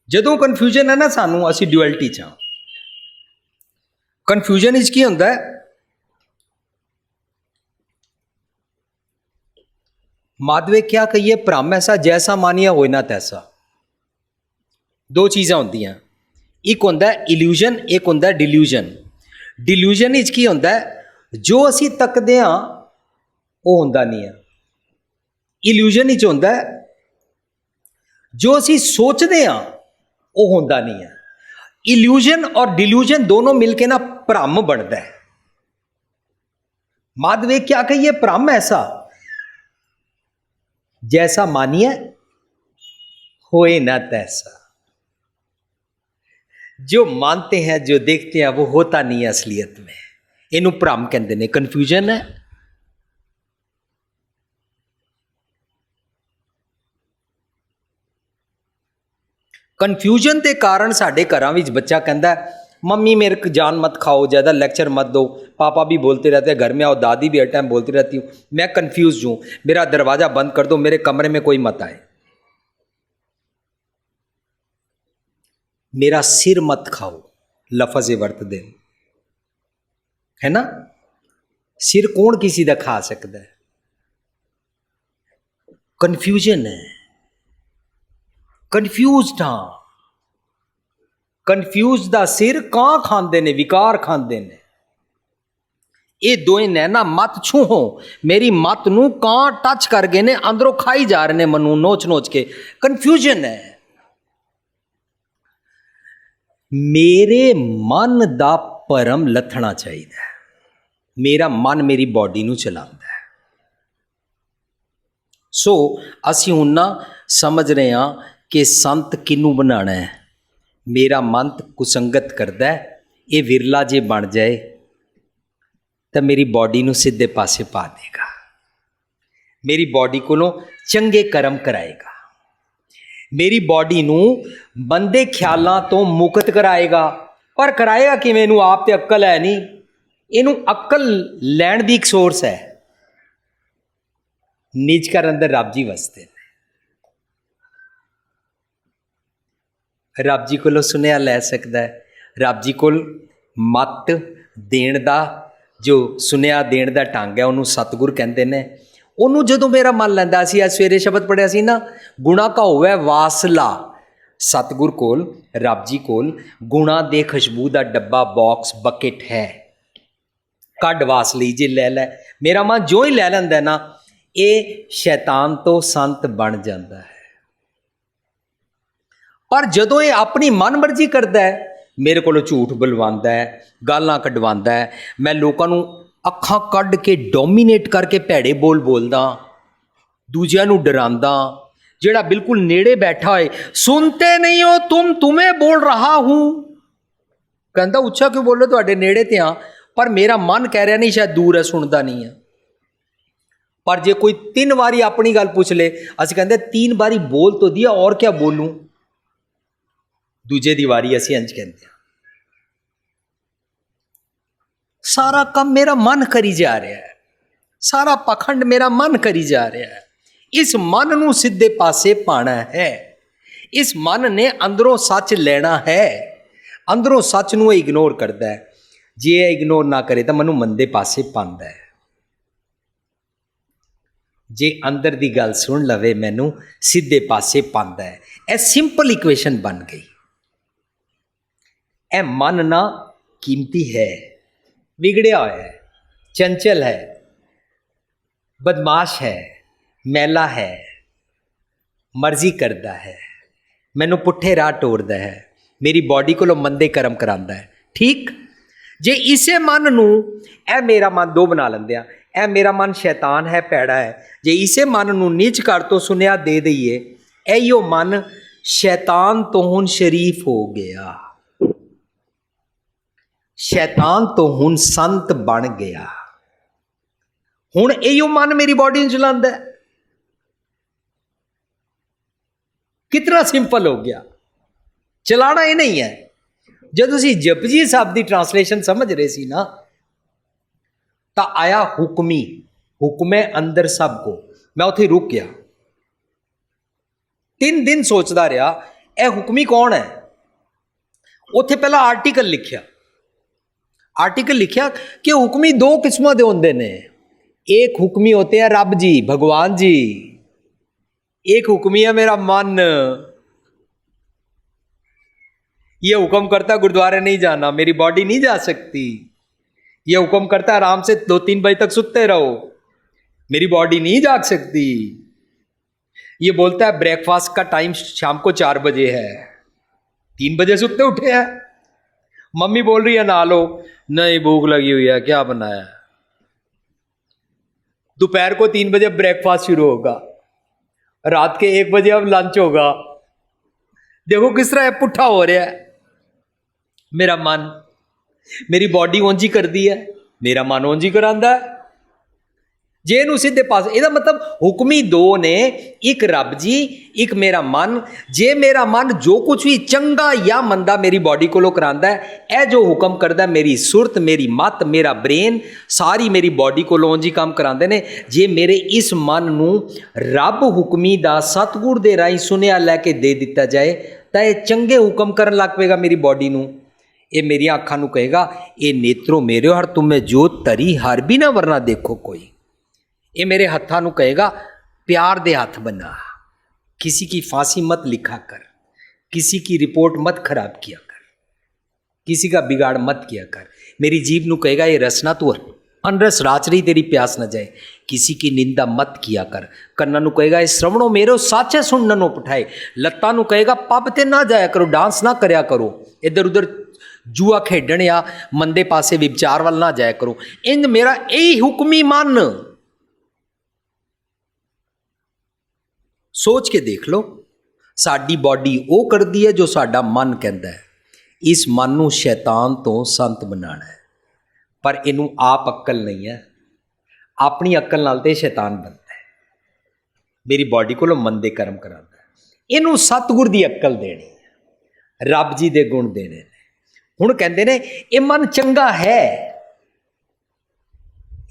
जो कन्फ्यूजन है ना सानू, असी डुअलिटी च हाँ। कन्फ्यूजन इच की होंदा है, माधवे क्या कहिए, भ्रम ऐसा जैसा मानिया होए ना तैसा। दो चीज़ां होंदियां, एक होंदा है इल्यूजन, एक होंदा है डिल्यूजन। डिल्यूजन इच की होंदा है, जो असी तकदे हां वो होंदा नहीं है। इल्यूजन इच होंदा है, जो असी सोचते हां वो होंदा नहीं है। इल्यूजन और डिल्यूजन दोनों मिलके ना भ्रम बनता है। माधवे क्या कहिए, भ्रम ऐसा जैसा मानिए होए ना तैसा। जो मानते हैं, जो देखते हैं, वो होता नहीं है असलियत में। इनू भ्रम कहते हैं, कन्फ्यूजन है। कन्फ्यूजन के कारण साढ़े घरां विच बच्चा कहता है, मम्मी मेरे को जान मत खाओ, ज़्यादा लेक्चर मत दो, पापा भी बोलते रहते हैं, घर में आओ दादी भी हर टाइम बोलती रहती हूँ, मैं कंफ्यूज हूँ, मेरा दरवाज़ा बंद कर दो, मेरे कमरे में कोई मत आए, मेरा सिर मत खाओ, लफज वर्त दे, है ना। सिर कौन किसी का खा सकता है। कन्फ्यूजन है, कन्फ्यूज्ड हाँ। कन्फ्यूज दा सिर कां खांदे ने, विकार खांदे ने। ये दोए नैना मत छूहो, मेरी मत नू कां टच कर गए ने, अंदरों खाई जा रहे ने मनु नोच नोच के। कन्फ्यूजन है। मेरे मन दा परम लथना चाहिए, मेरा मन मेरी बॉडी नू चलांदा है। सो असी हुण ना समझ रहे हाँ कि संत किनू बनाना है। मेरा मन कुसंगत करता है, ये विरला जे बन जाए तो मेरी बॉडी नूं सीधे पासे पा देगा, मेरी बॉडी कोलों चंगे कर्म कराएगा, मेरी बॉडी नूं मंदे ख्यालों तो मुक्त कराएगा। पर कराएगा किवें? इनू आप ते अक्ल है नहीं, इनू अक्ल लैण दी एक सोर्स है। निज घर अंदर रब जी वसते हैं, रब जी कोलों सुनिया लै सकता है, रब जी कोल मत देण दा जो सुनिया देण दा ढंग है उन्होंने सतगुर कहते हैं। उन्होंने जो मेरा मन लैंदा सी, अज सवेरे शब्द पढ़िया सी ना, गुणा का होवे वासला। सतगुर कोल रब जी कोल गुणा दे खुशबू का डब्बा बॉक्स बकेट है, कड वास लीजिए लै लै। मेरा मन जो ही लै लैंदा ना, ये शैतान तो संत बन जाता है। पर जदों ये अपनी मन मर्जी करता है, मेरे को झूठ बुलवांदा है, गालां कढवांदा है, मैं लोगों नूं अखां कढ के डोमीनेट करके भैड़े बोल बोलदा, दूजियां नूं डरांदा। जेड़ा बिल्कुल नेड़े बैठा है, सुनते नहीं हो तुम, तुम्हें बोल रहा हूं, कहता उच्चा क्यों बोलो, तुहाडे नेड़े ते हां, पर मेरा मन कह रहा नहीं शायद दूर है, सुनता नहीं है। पर जे कोई 3 बारी अपनी गल पूछ ले, असीं कहंदे 3 बारी बोल तो दिया और क्या बोलूं, दूजे दी वारी असीं इंज कहंदे। सारा काम मेरा मन करी जा रहा है, सारा पखंड मेरा मन करी जा रहा है। इस मन नूं सीधे पासे पाना है, इस मन ने अंदरों सच लेना है, अंदरों सच नूं इग्नोर करता है। जे इग्नोर ना करे तो मनु मंदे पासे पांदा है। जे अंदर दी गल सुन लवे मैनू सीधे पासे पांदा है। यह सिंपल इक्वेशन बन गई। ए मन ना कीमती है, बिगड़िया होया है, चंचल है, बदमाश है, मैला है, मर्जी करता है, मैनू पुट्ठे राह टोरदा है, मेरी बॉडी को मंदे कर्म करांदा है। ठीक, जे इसे मन नू ए मेरा मन दो बना लेंदे आ, ए मेरा मन शैतान है, पैड़ा है, जे इसे मन नू नीच कर तो सुनिया दे दईए, इहो मन शैतान तो हुण शरीफ हो गया, शैतान तो हुण संत बन गया। हुण इहो मन मेरी बॉडी नूं चलांदा है। कितना सिंपल हो गया। चलाना ही नहीं है। जब तुसी जपजी साहब की ट्रांसलेशन समझ रहे सी ना, तो आया हुक्मी, हुक्मे अंदर सब को, मैं उत्थे रुक गया, 3 दिन सोचता रहा यह हुक्मी कौन है। उत्थे पहला आर्टिकल लिखिया कि हुक्मी 2 किस्मां दे होंदे ने। एक हुक्मी होते हैं रब जी, भगवान जी, एक हुक्मी है मेरा मन। ये हुक्म करता गुरुद्वारे नहीं जाना, मेरी बॉडी नहीं जा सकती। ये हुक्म करता आराम से 2-3 बजे तक सुते रहो, मेरी बॉडी नहीं जाग सकती। ये बोलता है ब्रेकफास्ट का टाइम शाम को 4 बजे है, 3 बजे सुते उठे हैं। मम्मी बोल रही है नहा लो, नहीं भूख लगी हुई है, क्या बनाया। दोपहर को 3 बजे ब्रेकफास्ट शुरू होगा, रात के 1 बजे अब लंच होगा। देखो किस तरह पुट्ठा हो रहा है। मेरा मन, मेरी बॉडी ओंजी कर दी है, मेरा मन ओंजी करांदा है। जे नू सीधे पास, ਇਹਦਾ मतलब हुक्मी 2 ने, एक रब जी, एक मेरा मन। जे मेरा मन जो कुछ भी चंगा या मंदा मेरी बॉडी को करांदा है, यह जो हुक्म करदा मेरी सुरत, मेरी मत, मेरा ब्रेन, सारी मेरी बॉडी को जी काम करांदे ने। जे मेरे इस मन नू रब हुक्मी दा सतगुर दे राही सुनिया लैके दे दिता जाए, तो यह चंगे हुक्म करन लग पेगा मेरी बॉडी नू। ये मेरी अखां नू कहेगा, ये नेत्रों मेरे हर तुम्हें जो तरी हर भी ना वरना देखो कोई। ये मेरे हत्थां नू कहेगा, प्यार दे हाथ बना, किसी की फांसी मत लिखा कर, किसी की रिपोर्ट मत खराब किया कर, किसी का बिगाड़ मत किया कर। मेरी जीभ नू कहेगा, ये रसना तू अनरस राच रही, तेरी प्यास न जाए, किसी की निंदा मत किया कर। कन्ना नू कहेगा, ये श्रवणों मेरो साचे सुनन नो पठाए। लत्ता नू कहेगा, पब ते ना जाया करो, डांस ना करया करो, इधर उधर जुआ खेडण या मंदे पासे विचार वाल ना जाया करो। इंज मेरा यही हुक्मी मन। सोच के देख लो, साडी बॉडी वो करती है जो साडा मन कहता है। इस मन ਨੂੰ शैतान तो संत बनाना है, पर इनू आप अक्ल नहीं है। अपनी अक्ल नाल ते शैतान बनता है, मेरी बॉडी को मन दे कर्म कराता है। इनू सतगुर दी अक्ल देनी है, रब जी दे गुण देने ने। हुण कहंदे ने ये मन चंगा है,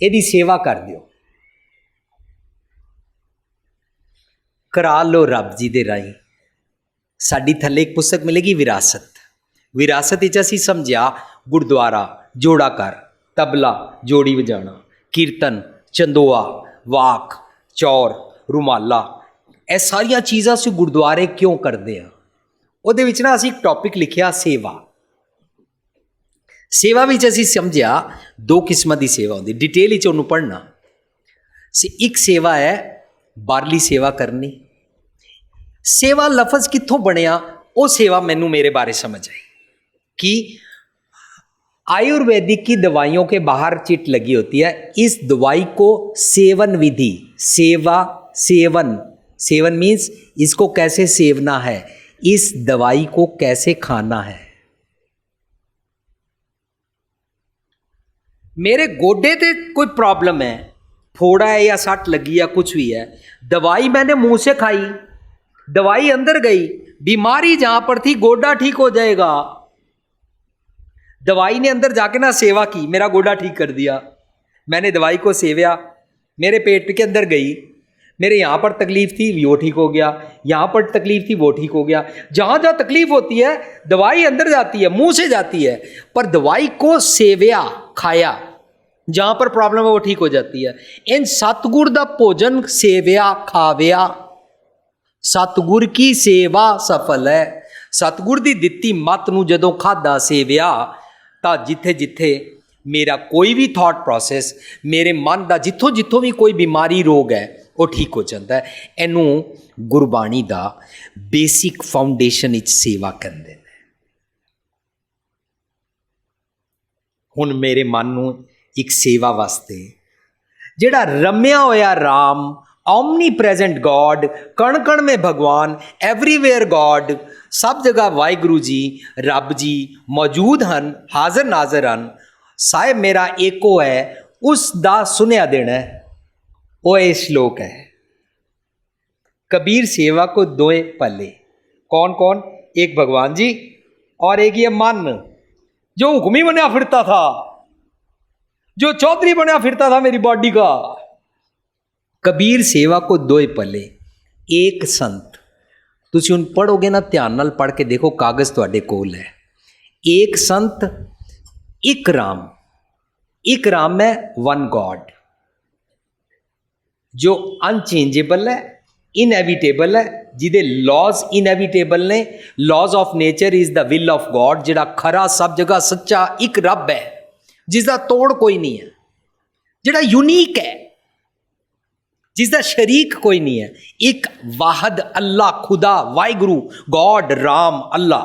इहदी सेवा कर दिओ, करा लो रब जी दे राही। साडी थल्ले एक पुस्तक मिलेगी विरासत। विरासत विच असीं समझिया गुरुद्वारा, जोड़ा कर, तबला, जोड़ी वजाना, कीर्तन, चंदोआ, वाक, चौर, रुमाला, ਇਹ ਸਾਰੀਆਂ ਚੀਜ਼ਾਂ ਅਸੀਂ ਗੁਰਦੁਆਰੇ ਕਿਉਂ ਕਰਦੇ ਹਾਂ। ਉਹਦੇ ਵਿੱਚ ਨਾ ਅਸੀਂ ਇੱਕ ਟੌਪਿਕ ਲਿਖਿਆ ਸੇਵਾ। ਸੇਵਾ ਵਿੱਚ ਅਸੀਂ ਸਮਝਿਆ ਦੋ ਕਿਸਮਾਂ ਦੀ ਸੇਵਾ ਹੁੰਦੀ, ਡਿਟੇਲ ਵਿੱਚ ਉਹਨੂੰ ਪੜ੍ਹਨਾ। ਇੱਕ ਸੇਵਾ ਹੈ ਬਾਹਰਲੀ ਸੇਵਾ ਕਰਨੀ। सेवा लफज कित्थों बनया, वो सेवा मैनू मेरे बारे समझ आई कि आयुर्वेदिक की दवाइयों के बाहर चिट लगी होती है, इस दवाई को सेवन विधि, सेवा सेवन, सेवन मीन्स इसको कैसे सेवना है, इस दवाई को कैसे खाना है। मेरे गोडे ते कोई प्रॉब्लम है, फोड़ा है या सट लगी या कुछ भी है, दवाई मैंने मुंह से खाई, दवाई अंदर गई, बीमारी जहां पर थी गोडा ठीक हो जाएगा। दवाई ने अंदर जाके ना सेवा की, मेरा गोडा ठीक कर दिया, मैंने दवाई को सेवया, मेरे पेट के अंदर गई, मेरे यहाँ पर तकलीफ थी वो ठीक हो गया, यहाँ पर तकलीफ थी वो ठीक हो गया। जहाँ जहाँ तकलीफ होती है दवाई अंदर जाती है, मुंह से जाती है, पर दवाई को सेवया, खाया, जहाँ पर प्रॉब्लम है वो ठीक हो जाती है। इन सतगुर दा भोजन सेवया खावया, सतगुर की सेवा सफल है। सतगुर दी दित्ती मत नूं जदों खादा सेवया तां जिथे जिथे मेरा कोई भी थॉट प्रोसैस, मेरे मन दा जिथों जिथों भी कोई बीमारी रोग है वो ठीक हो जाता है। इनू गुरबाणी दा बेसिक फाउंडेशन इच सेवा कहंदे ने। हुण मेरे मन नूं एक सेवा वास्ते जिहड़ा रम्या होया राम, ओमनी प्रेजेंट गॉड, कण कण में भगवान, एवरीवेयर गॉड, सब जगह वाहिगुरु जी, रब जी मौजूद हैं, हाजिर नाजर हैं, साहिब मेरा एको है, उस दा सुनिया देना है। वो ये श्लोक है, कबीर सेवा को दोए पल्ले। कौन कौन? एक भगवान जी और एक ये मन जो हुक्मी बना फिरता था, जो चौधरी बना फिरता था मेरी बॉडी का। कबीर सेवा को दोए पले, एक संत। तुसीं हुण पढ़ोगे ना, ध्यान नाल पढ़ के देखो, कागज़ तुहाडे कोल है। एक संत, एक राम। एक राम है वन गॉड, जो अनचेंजेबल है, इनएविटेबल है, जिहदे लॉज इनएविटेबल ने। Laws of nature is the will of God, जिहड़ा खरा सब जगह सच्चा एक रब है, जिसका तोड़ कोई नहीं है, जिहड़ा यूनीक है, जिसका शरीक कोई नहीं है। एक वाहद अल्लाह, खुदा, वाहिगुरु, गॉड, राम, अल्लाह।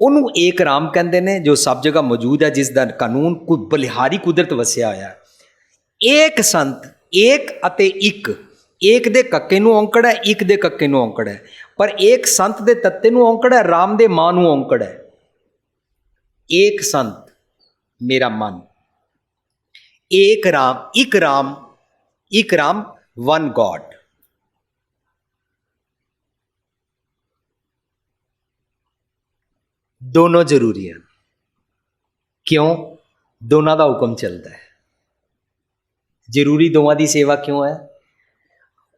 उन्होंने एक राम कहते हैं जो सब जगह मौजूद है, जिसका कानून कोई बलिहारी कुदरत वसिया होया। एक संत, एक अते एक दे कक्के नूं औंकड़ है, एक दे कक्के नूं औंकड़ है, पर एक संत दे तत्ते नूं औंकड़ है, राम दे मां नूं औंकड़ है। एक संत मेरा मन, एक राम, एक राम वन गॉड। दोनों जरूरी है। क्यों? दोनों का हुक्म चलता है। जरूरी दोवां दी सेवा क्यों है?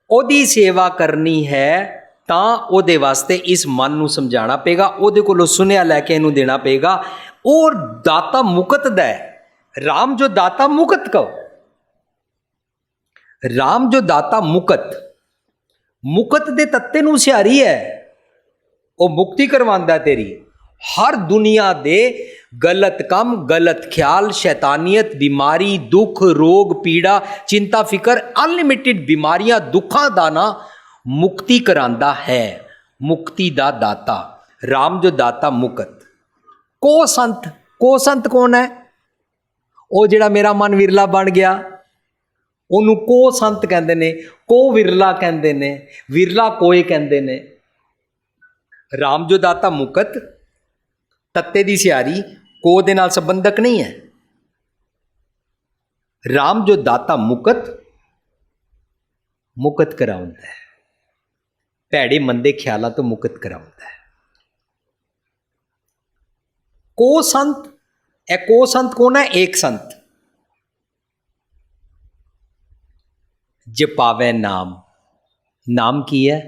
ओदी सेवा करनी है तां ओदे वास्ते इस मन नूं समझाना पेगा, ओदे कोलों सुनिया लैके इनू देना पेगा। और दाता मुकत दा है, राम जो दाता मुकत को, राम जो दाता मुकत दे तत्ते नूं सिहारी है, वो मुक्ति करवांदा तेरी। हर दुनिया दे गलत काम, गलत ख्याल, शैतानियत, बीमारी, दुख, रोग, पीड़ा, चिंता, फिकर, अनलिमिटेड बीमारियां, दुखां दा ना मुक्ति करांदा है। मुक्ति दा दाता राम जो दाता मुकत। को संत कौन है? वो जिहड़ा मेरा मन विरला बन गया, ਉਹਨੂੰ को संत कहते ने, को विरला कहते ने, विरला कोई कहते ने। राम जो दाता मुकत, तत्ते दी सियारी को दे नाल संबंधक नहीं है। राम जो दाता मुकत मुकत कराउंदा है, भैड़े मंदे ख्यालों तो मुकत कराउंदा है। को संत, ए को संत कौन है? एक संत जपावे नाम। नाम की है?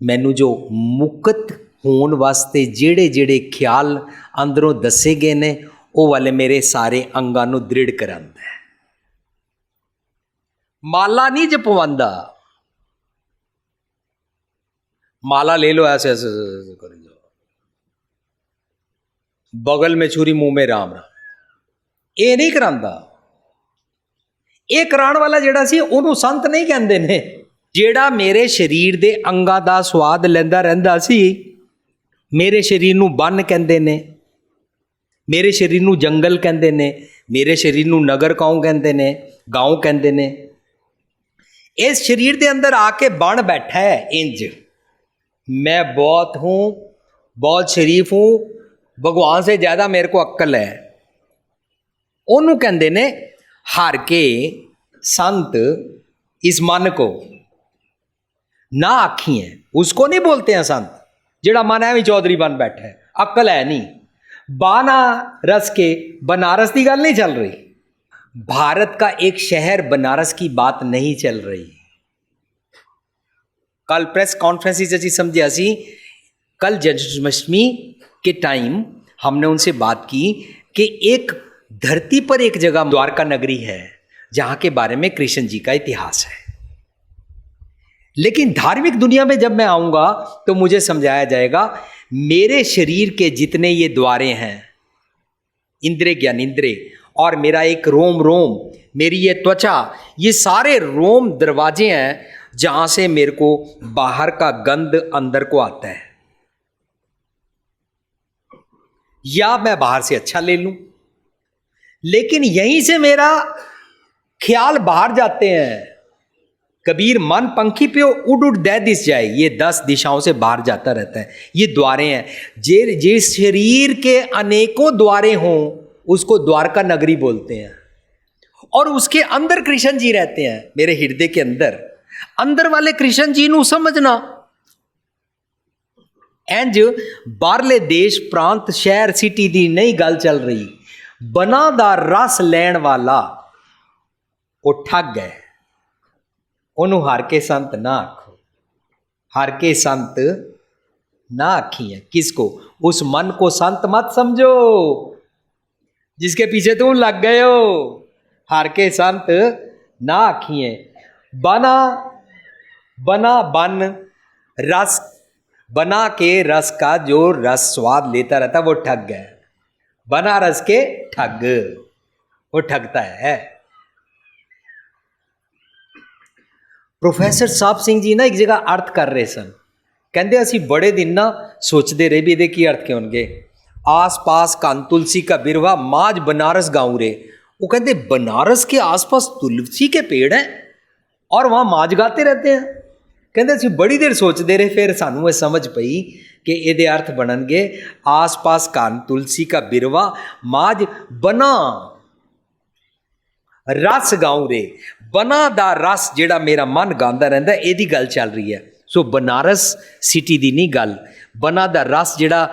मैनू जो मुकत होने वास्ते जेड़े जेड़े ख्याल अंदरों दसे गए ने वो वाले मेरे सारे अंगां नूं दृढ़ करांदा है। माला नहीं जपवांदा, माला ले लो ऐसे ऐसे कर लो, बगल में छुरी मुंह में राम राम, ये नहीं करांदा। ये कराण वाला जेड़ा सी ओनू संत नहीं कहंदे ने। जेड़ा मेरे शरीर दे अंगां दा स्वाद लैंदा रहिंदा सी, मेरे शरीर नूं बन कहंदे ने, मेरे शरीर नूं जंगल कहंदे ने, मेरे शरीर नूं नगर गांव कहंदे ने, गांव कहंदे ने। इस शरीर दे अंदर आके बन बैठा है इंज, मैं बहुत हूं, बहुत शरीफ हूं, भगवान से ज्यादा मेरे को अक्ल है। ओनू कहंदे ने हार के संत। इस मन को ना आखी है, उसको नहीं बोलते हैं संत। जेड़ा मन है भी चौधरी बन बैठा है, अक्ल है नहीं। बाना रस के बनारस की गल नहीं चल रही, भारत का एक शहर बनारस की बात नहीं चल रही। कल प्रेस कॉन्फ्रेंस अची समझिया सी, कल जन्माष्टमी के टाइम हमने उनसे बात की कि एक धरती पर एक जगह द्वारका नगरी है जहां के बारे में कृष्ण जी का इतिहास है। लेकिन धार्मिक दुनिया में जब मैं आऊंगा तो मुझे समझाया जाएगा मेरे शरीर के जितने ये द्वारे हैं, इंद्रिय ज्ञानेंद्रिय, और मेरा एक रोम रोम, मेरी ये त्वचा, ये सारे रोम दरवाजे हैं जहां से मेरे को बाहर का गंध अंदर को आता है। या मैं बाहर से अच्छा ले लूं, लेकिन यहीं से मेरा ख्याल बाहर जाते हैं। कबीर मन पंखी पे उड़ उड़ दे दिस जाए, ये 10 दिशाओं से बाहर जाता रहता है। ये द्वारे हैं। जिस शरीर के अनेकों द्वारे हों उसको द्वारका नगरी बोलते हैं, और उसके अंदर कृष्ण जी रहते हैं, मेरे हृदय के अंदर। अंदर वाले कृष्ण जी नू समझना। इंज बाहरले देश प्रांत शहर सिटी दी नहीं गल चल रही। बना दा रस लैण वाला वो ठग है, ओनू हार के संत ना आखो। हार के संत ना आखी है किसको? उस मन को संत मत समझो जिसके पीछे तुम लग गए हो। हार के संत ना आखी है। बना बना बन रस, बना के रस का जो रस स्वाद लेता रहता वो ठग है। बना रस के ठग, वो ठगता है। प्रोफैसर साहब सिंह जी ना एक जगह अर्थ कर रहे सन, कहते असी बड़े दिन ना सोचते रहे भी ये अर्थ क्यों होंगे। आस पास कान तुलसी का बिरवा माज बनारस गाँव रे। वो कहते बनारस के आसपास तुलसी के पेड़ हैं और वहाँ माज गाते रहते हैं। कहते असी बड़ी देर सोचते रहे, फिर सानू ये समझ पई कि ये अर्थ बननगे आस पास कान तुलसी का बिरवा माज बना रस गाँव रे। बना दा रस जेड़ा मेरा मन गांदा रहिंदा, एदी गल चल रही है। सो बनारस सिटी दी नहीं गल। बना दा रस जेड़ा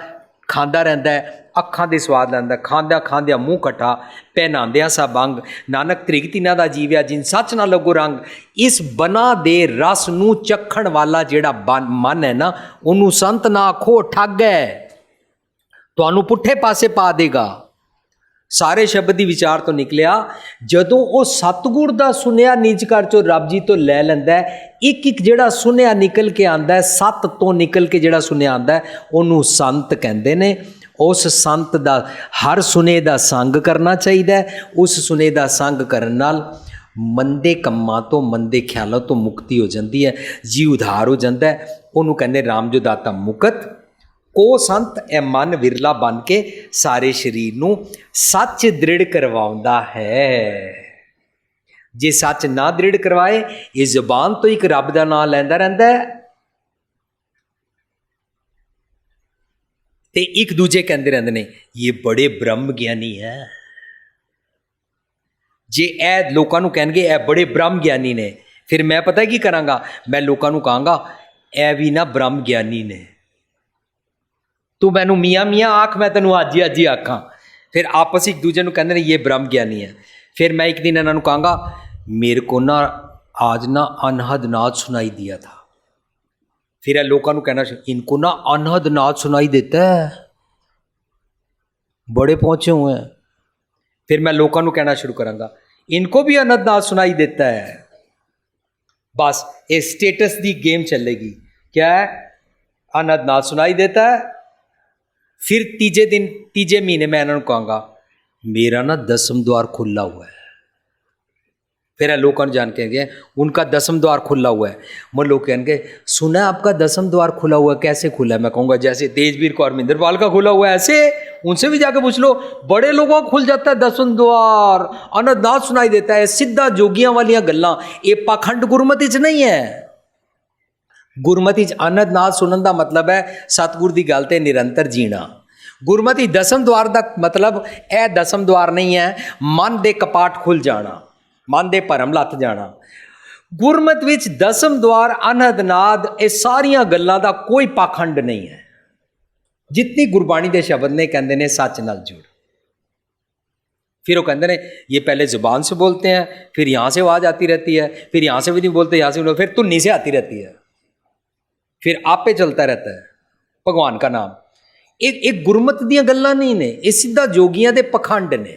खांदा रहिंदा है, अखां दे स्वाद लैंदा, खांद्या खांद्या मूँह कट्ठा, पहनांदिया सब अंग, नानक त्रिग तिन्हां दा जीव्या जिन सच ना लगो रंग। इस बना दे रस नूं चखण वाला जेड़ा मन है ना, उन्होंने संत ना आखो, ठग है, तुहानू पुट्ठे पासे पा देगा। सारे शब्द की विचार तो निकलिया जदों वो सतगुर दा सुनिया निज घर चो रब जी तो लै लैंदा है। एक एक जेड़ा सुनिया निकल के आंदा है, सत तो निकल के जेड़ा सुनिया आंदा है, उन्होंने संत कहंदे ने। उस संत दा हर सुने दा संग करना चाहिए। उस सुने दा संग करन नाल मंदे कम्मां तो मंदे ख्यालों तो मुक्ति हो जाती है, जी उधार हो जाता है। उन्होंने कहंदे राम जो दाता मुकत को संत ए मन विरला बन के सारे शरीर नू सच दृढ़ करवाउंदा है। जे सच ना दृढ़ करवाए, ये जुबान तो एक रब दा नाम लैंदा रहिंदा है, ਤੇ ਇੱਕ ਦੂਜੇ ਕਹਿੰਦੇ ਰਹਿੰਦੇ ਨੇ ਇਹ ਬੜੇ ਬ੍ਰਹਮ ਗਿਆਨੀ ਹੈ। ਜੇ ਇਹ ਲੋਕਾਂ ਨੂੰ ਕਹਿਣਗੇ ਇਹ ਬੜੇ ਬ੍ਰਹਮ ਗਿਆਨੀ ਨੇ, ਫਿਰ ਮੈਂ ਪਤਾ ਕੀ ਕਰਾਂਗਾ, ਮੈਂ ਲੋਕਾਂ ਨੂੰ ਕਹਾਂਗਾ ਇਹ ਵੀ ਨਾ ਬ੍ਰਹਮ ਗਿਆਨੀ ਨੇ, ਤੂੰ ਮੈਨੂੰ ਮੀਆਂ ਮੀਆਂ ਆਖ, ਮੈਂ ਤੈਨੂੰ ਅੱਜ ਹੀ ਆਖਾਂ। ਫਿਰ ਆਪਸ ਇੱਕ ਦੂਜੇ ਨੂੰ ਕਹਿੰਦੇ ਨੇ ਇਹ ਬ੍ਰਹਮ ਗਿਆਨੀ ਹੈ। फिर मैं एक दिन इन्होंने कहूँगा मेरे को ना आज ना अनहद नाद सुनाई दिया था। फिर लोगों को कहना इनको ना अनहद नाद सुनाई देता है, बड़े पहुँचे हुए हैं। फिर मैं लोगों को कहना शुरू करूँगा इनको भी अनहद नाद सुनाई देता है। बस ये स्टेटस दी गेम चलेगी। क्या है? अनहद नाद सुनाई देता है। फिर तीजे दिन तीजे महीने मैं इन्होंने कहूँगा मेरा ना 10वां द्वार खुला हुआ है। फिर लोगों ने जान के उनका 10वां द्वार खुला हुआ है। मैं लोग कहेंगे सुना आपका 10वां द्वार खुला हुआ है, कैसे खुला है? मैं कहूँगा जैसे तेजवीर कौर मिंदरपाल का खुला हुआ है ऐसे, उनसे भी जाके पूछ लो, बड़े लोगों का खुल जाता है 10वां द्वार, अनहद नाद सुनाई देता है। सीधा जोगियां वालियां गल्लां, ये पाखंड गुरमति च नहीं है। गुरमति च अनहद नाद सुनन का मतलब है सतगुर की गल ते निरंतर जीना। गुरमति 10वां द्वार का मतलब यह 10वां द्वार नहीं है मन के कपाट खुल जाना, मन के भरम लथ जाना। गुरमत विच 10वां द्वार अनहद नाद ये सारिया गल्लां दा कोई पाखंड नहीं है। जितनी गुरबाणी के शब्द ने कहते हैं सच नाल जुड़। फिर वो कहते हैं ये पहले जुबान से बोलते हैं, फिर यहाँ से आवाज़ आती रहती है, फिर यहाँ से भी नहीं बोलते, यहाँ से भी, फिर धुनी से आती रहती है, फिर आपे चलता रहता है भगवान का नाम। एक गुरमत दियां गल्लां नहीं ने, ये सीधा जोगियां दे पखंड ने।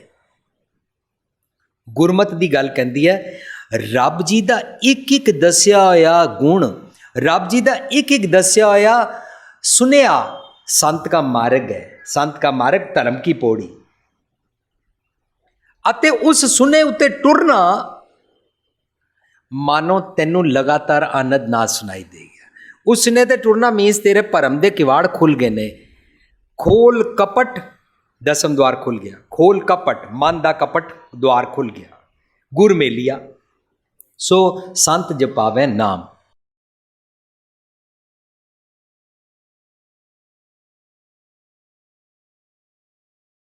गुरमत दी गल कहंदी है रब जी दा एक एक दस्या होया गुण, रब जी दा एक एक दस्या होया सुनिया संत का मार्ग है। संत का मार्ग धर्म की पौड़ी, अते उस सुने उत्ते टुरना मानो तेनू लगातार आनंद ना सुनाई देगा। उसने ते टुरना मीन्स तेरे भरम दे किवाड़ खुल गए ने। खोल कपट 10वां द्वार खुल गया, खोल कपट मन दा कपट द्वार खुल गया, गुर मेलिया। सो संत जपावे नाम।